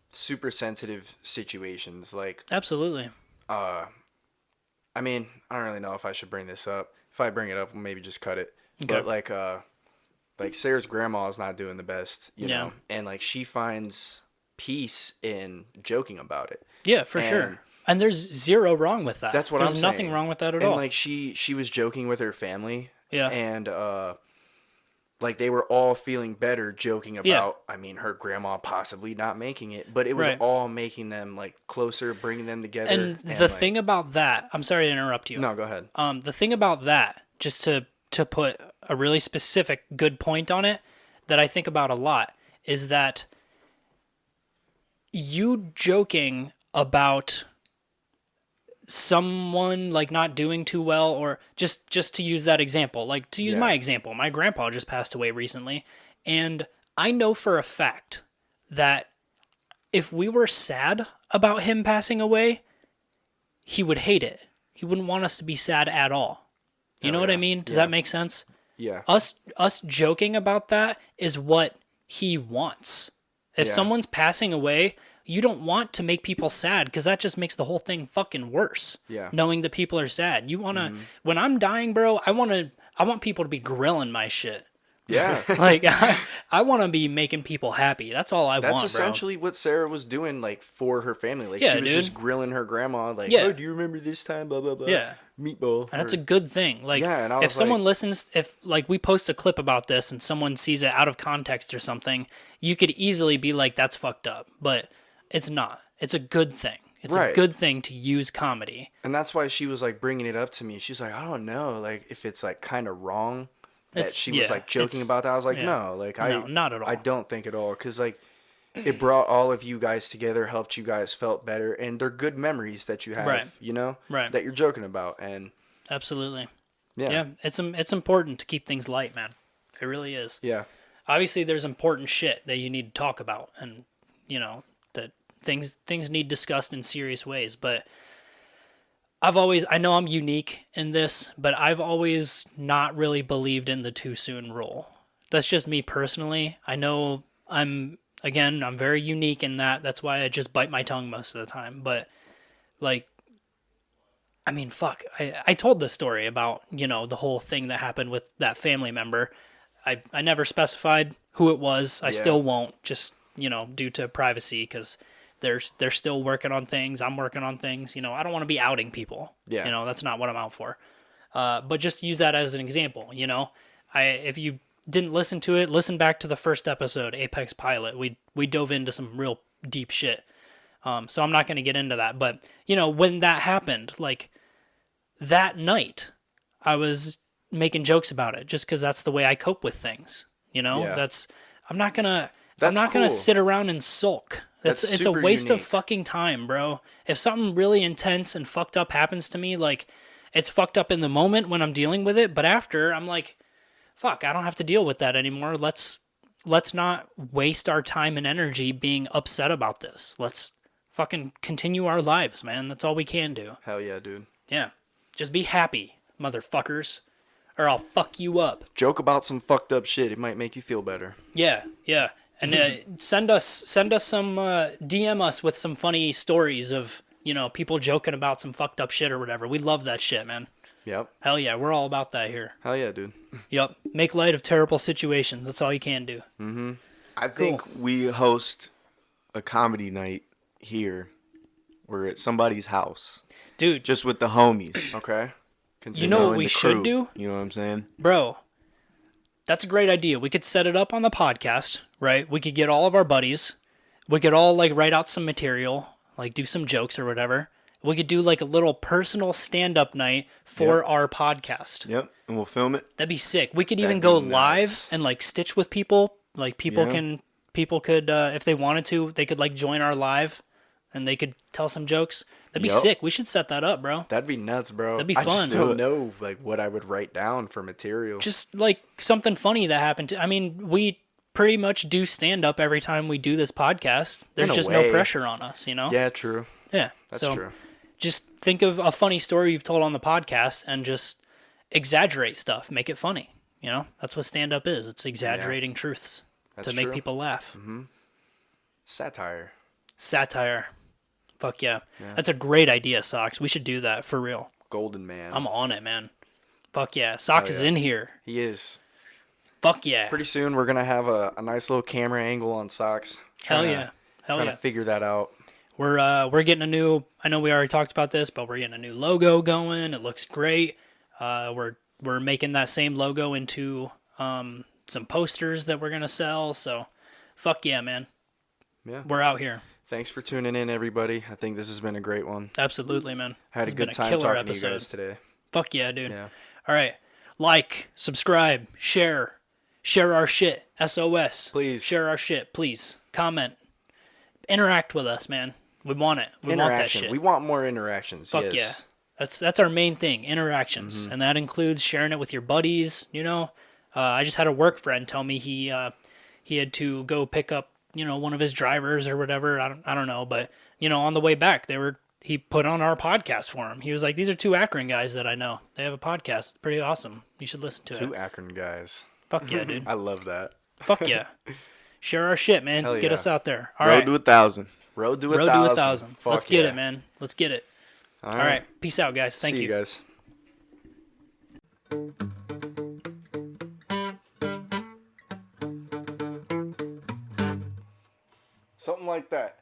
super sensitive situations. Like, Absolutely. I mean, I don't really know if I should bring this up. If I bring it up, we'll maybe just cut it. Okay. But like Sarah's grandma is not doing the best, you Yeah. know, and like she finds peace in joking about it. Yeah, for sure. And there's zero wrong with that. That's what there's I'm saying. There's nothing wrong with that at and all. like she was joking with her family. Yeah. And like they were all feeling better joking about, Yeah. I mean, her grandma possibly not making it, but it was Right. all making them like closer, bringing them together. And the like, thing about that, I'm sorry to interrupt you. No, go ahead. The thing about that, just to put a really specific good point on it, that I think about a lot, is that you joking about someone like not doing too well, or just to use that example, like to use Yeah. my example, my grandpa just passed away recently, and I know for a fact that if we were sad about him passing away, he would hate it. He wouldn't want us to be sad at all. You know what I mean? Does that make sense? Yeah. Us joking about that is what he wants. If Yeah. someone's passing away, you don't want to make people sad because that just makes the whole thing fucking worse. Yeah. Knowing that people are sad. You want to when I'm dying, bro, I want people to be grilling my shit. Yeah. Like, I want to be making people happy. That's all I That's want, essentially what Sarah was doing, like, for her family. Like, Yeah, she was dude. just grilling her grandma, like, Yeah. oh, do you remember this time, blah, blah, blah. Yeah. Meatball. And that's a good thing. Like, Yeah, and I if was someone like- listens, if, like, we post a clip about this and someone sees it out of context or something, you could easily be like, that's fucked up. But it's not. It's a good thing. It's a Right. good thing to use comedy. And that's why she was, like, bringing it up to me. She's like, I don't know, like, if it's, like, kind of wrong that It's- she was, yeah, like, joking it's- about that. I was like, yeah. no, like, No, not at all. I don't think at all. Because, like, it brought all of you guys together, helped you guys felt better. And they're good memories that you have, Right. you know? Right. That you're joking about. And, Absolutely. yeah. Yeah, it's important to keep things light, man. It really is. Yeah. Obviously, there's important shit that you need to talk about, and you know that things need discussed in serious ways. But I know I'm unique in this, but I've always not really believed in the too soon rule. That's just me personally. I know I'm very unique in that. That's why I just bite my tongue most of the time. But like, I mean, fuck. I told this story about, you know, the whole thing that happened with that family member. I never specified who it was. I still won't, just, you know, due to privacy, because they're still working on things. I'm working on things. You know, I don't want to be outing people. Yeah. You know, that's not what I'm out for. But just use that as an example. You know, if you didn't listen to it, listen back to the first episode, Apex Pilot. We dove into some real deep shit. So I'm not going to get into that. But, you know, when that happened, like, that night, I was making jokes about it just because that's the way I cope with things. You know, Yeah. I'm not gonna Cool. sit around and sulk. That's It's a super waste of unique. fucking time, bro. If something really intense and fucked up happens to me, like, it's fucked up in the moment when I'm dealing with it, but after, I'm like, fuck, I don't have to deal with that anymore. Let's not waste our time and energy being upset about this. Let's fucking continue our lives, man. That's all we can do. Hell yeah, dude. Yeah. Just be happy, motherfuckers, or I'll fuck you up. Joke about some fucked up shit. It might make you feel better. Yeah, yeah. And send us some DM us with some funny stories of, you know, people joking about some fucked up shit or whatever. We love that shit, man. Yep. Hell yeah, we're all about that here. Hell yeah, dude. Yep. Make light of terrible situations. That's all you can do. I think we host a comedy night here. We're at somebody's house, Dude, just with the homies. Okay. you know what and we the should crew. do? You know what I'm saying? Bro, that's a great idea. We could set it up on the podcast, right? We could get all of our buddies. We could all, like, write out some material, like, do some jokes or whatever. We could do, like, a little personal stand-up night for our podcast. Yep. And we'll film it. That'd be sick. We could even That'd go be live nuts. and, like, stitch with people. Like, people Yeah. could, if they wanted to, they could, like, join our live and they could tell some jokes. That'd be Yup. sick. We should set that up, bro. That'd be nuts, bro. That'd be I just fun. don't know, like, what I would write down for material. Just, like, something funny that happened to... I mean, we pretty much do stand-up every time we do this podcast. There's In a just way. no pressure on us, you know? Yeah, true. Yeah. That's so true. just think of a funny story you've told on the podcast and just exaggerate stuff. Make it funny, you know? That's what stand-up is. It's exaggerating truths That's to make true. people laugh. Satire. Satire. Fuck yeah. That's a great idea, Socks. We should do that for real. Golden man. I'm on it, man. Fuck yeah. Socks is yeah. in here. He is. Fuck yeah. Pretty soon, we're going to have a nice little camera angle on Socks. Hell Tryna- yeah. Hell Trying yeah. to figure that out. We're getting a new... I know we already talked about this, but we're getting a new logo going. It looks great. We're making that same logo into some posters that we're going to sell. So, fuck yeah, man. Yeah. We're out here. Thanks for tuning in, everybody. I think this has been a great one. Absolutely, man. Had It's a been good time killer talking to you guys today. Fuck yeah, dude. Yeah. All right. Like, subscribe, share our shit. SOS. Please. Share our shit, please. Comment. Interact with us, man. We want it. We want that Interaction. shit. We want more interactions. Fuck yes. yeah. That's our main thing, interactions. Mm-hmm. And that includes sharing it with your buddies, you know. I just had a work friend tell me he had to go pick up, you know, one of his drivers or whatever. I don't know, but you know, on the way back he put on our podcast for him. He was like, "These are two Akron guys that I know. They have a podcast. It's pretty awesome. You should listen to Two it." Akron guys. Fuck yeah, dude. I love that. Fuck yeah. Share our shit, man. Hell Get yeah. us out there. All Road right. to 1,000. Road to Road 1,000. to 1,000. Fuck Let's get yeah. it, man. Let's get it. All All right. Peace out, guys. Thank See you. you guys. something like that.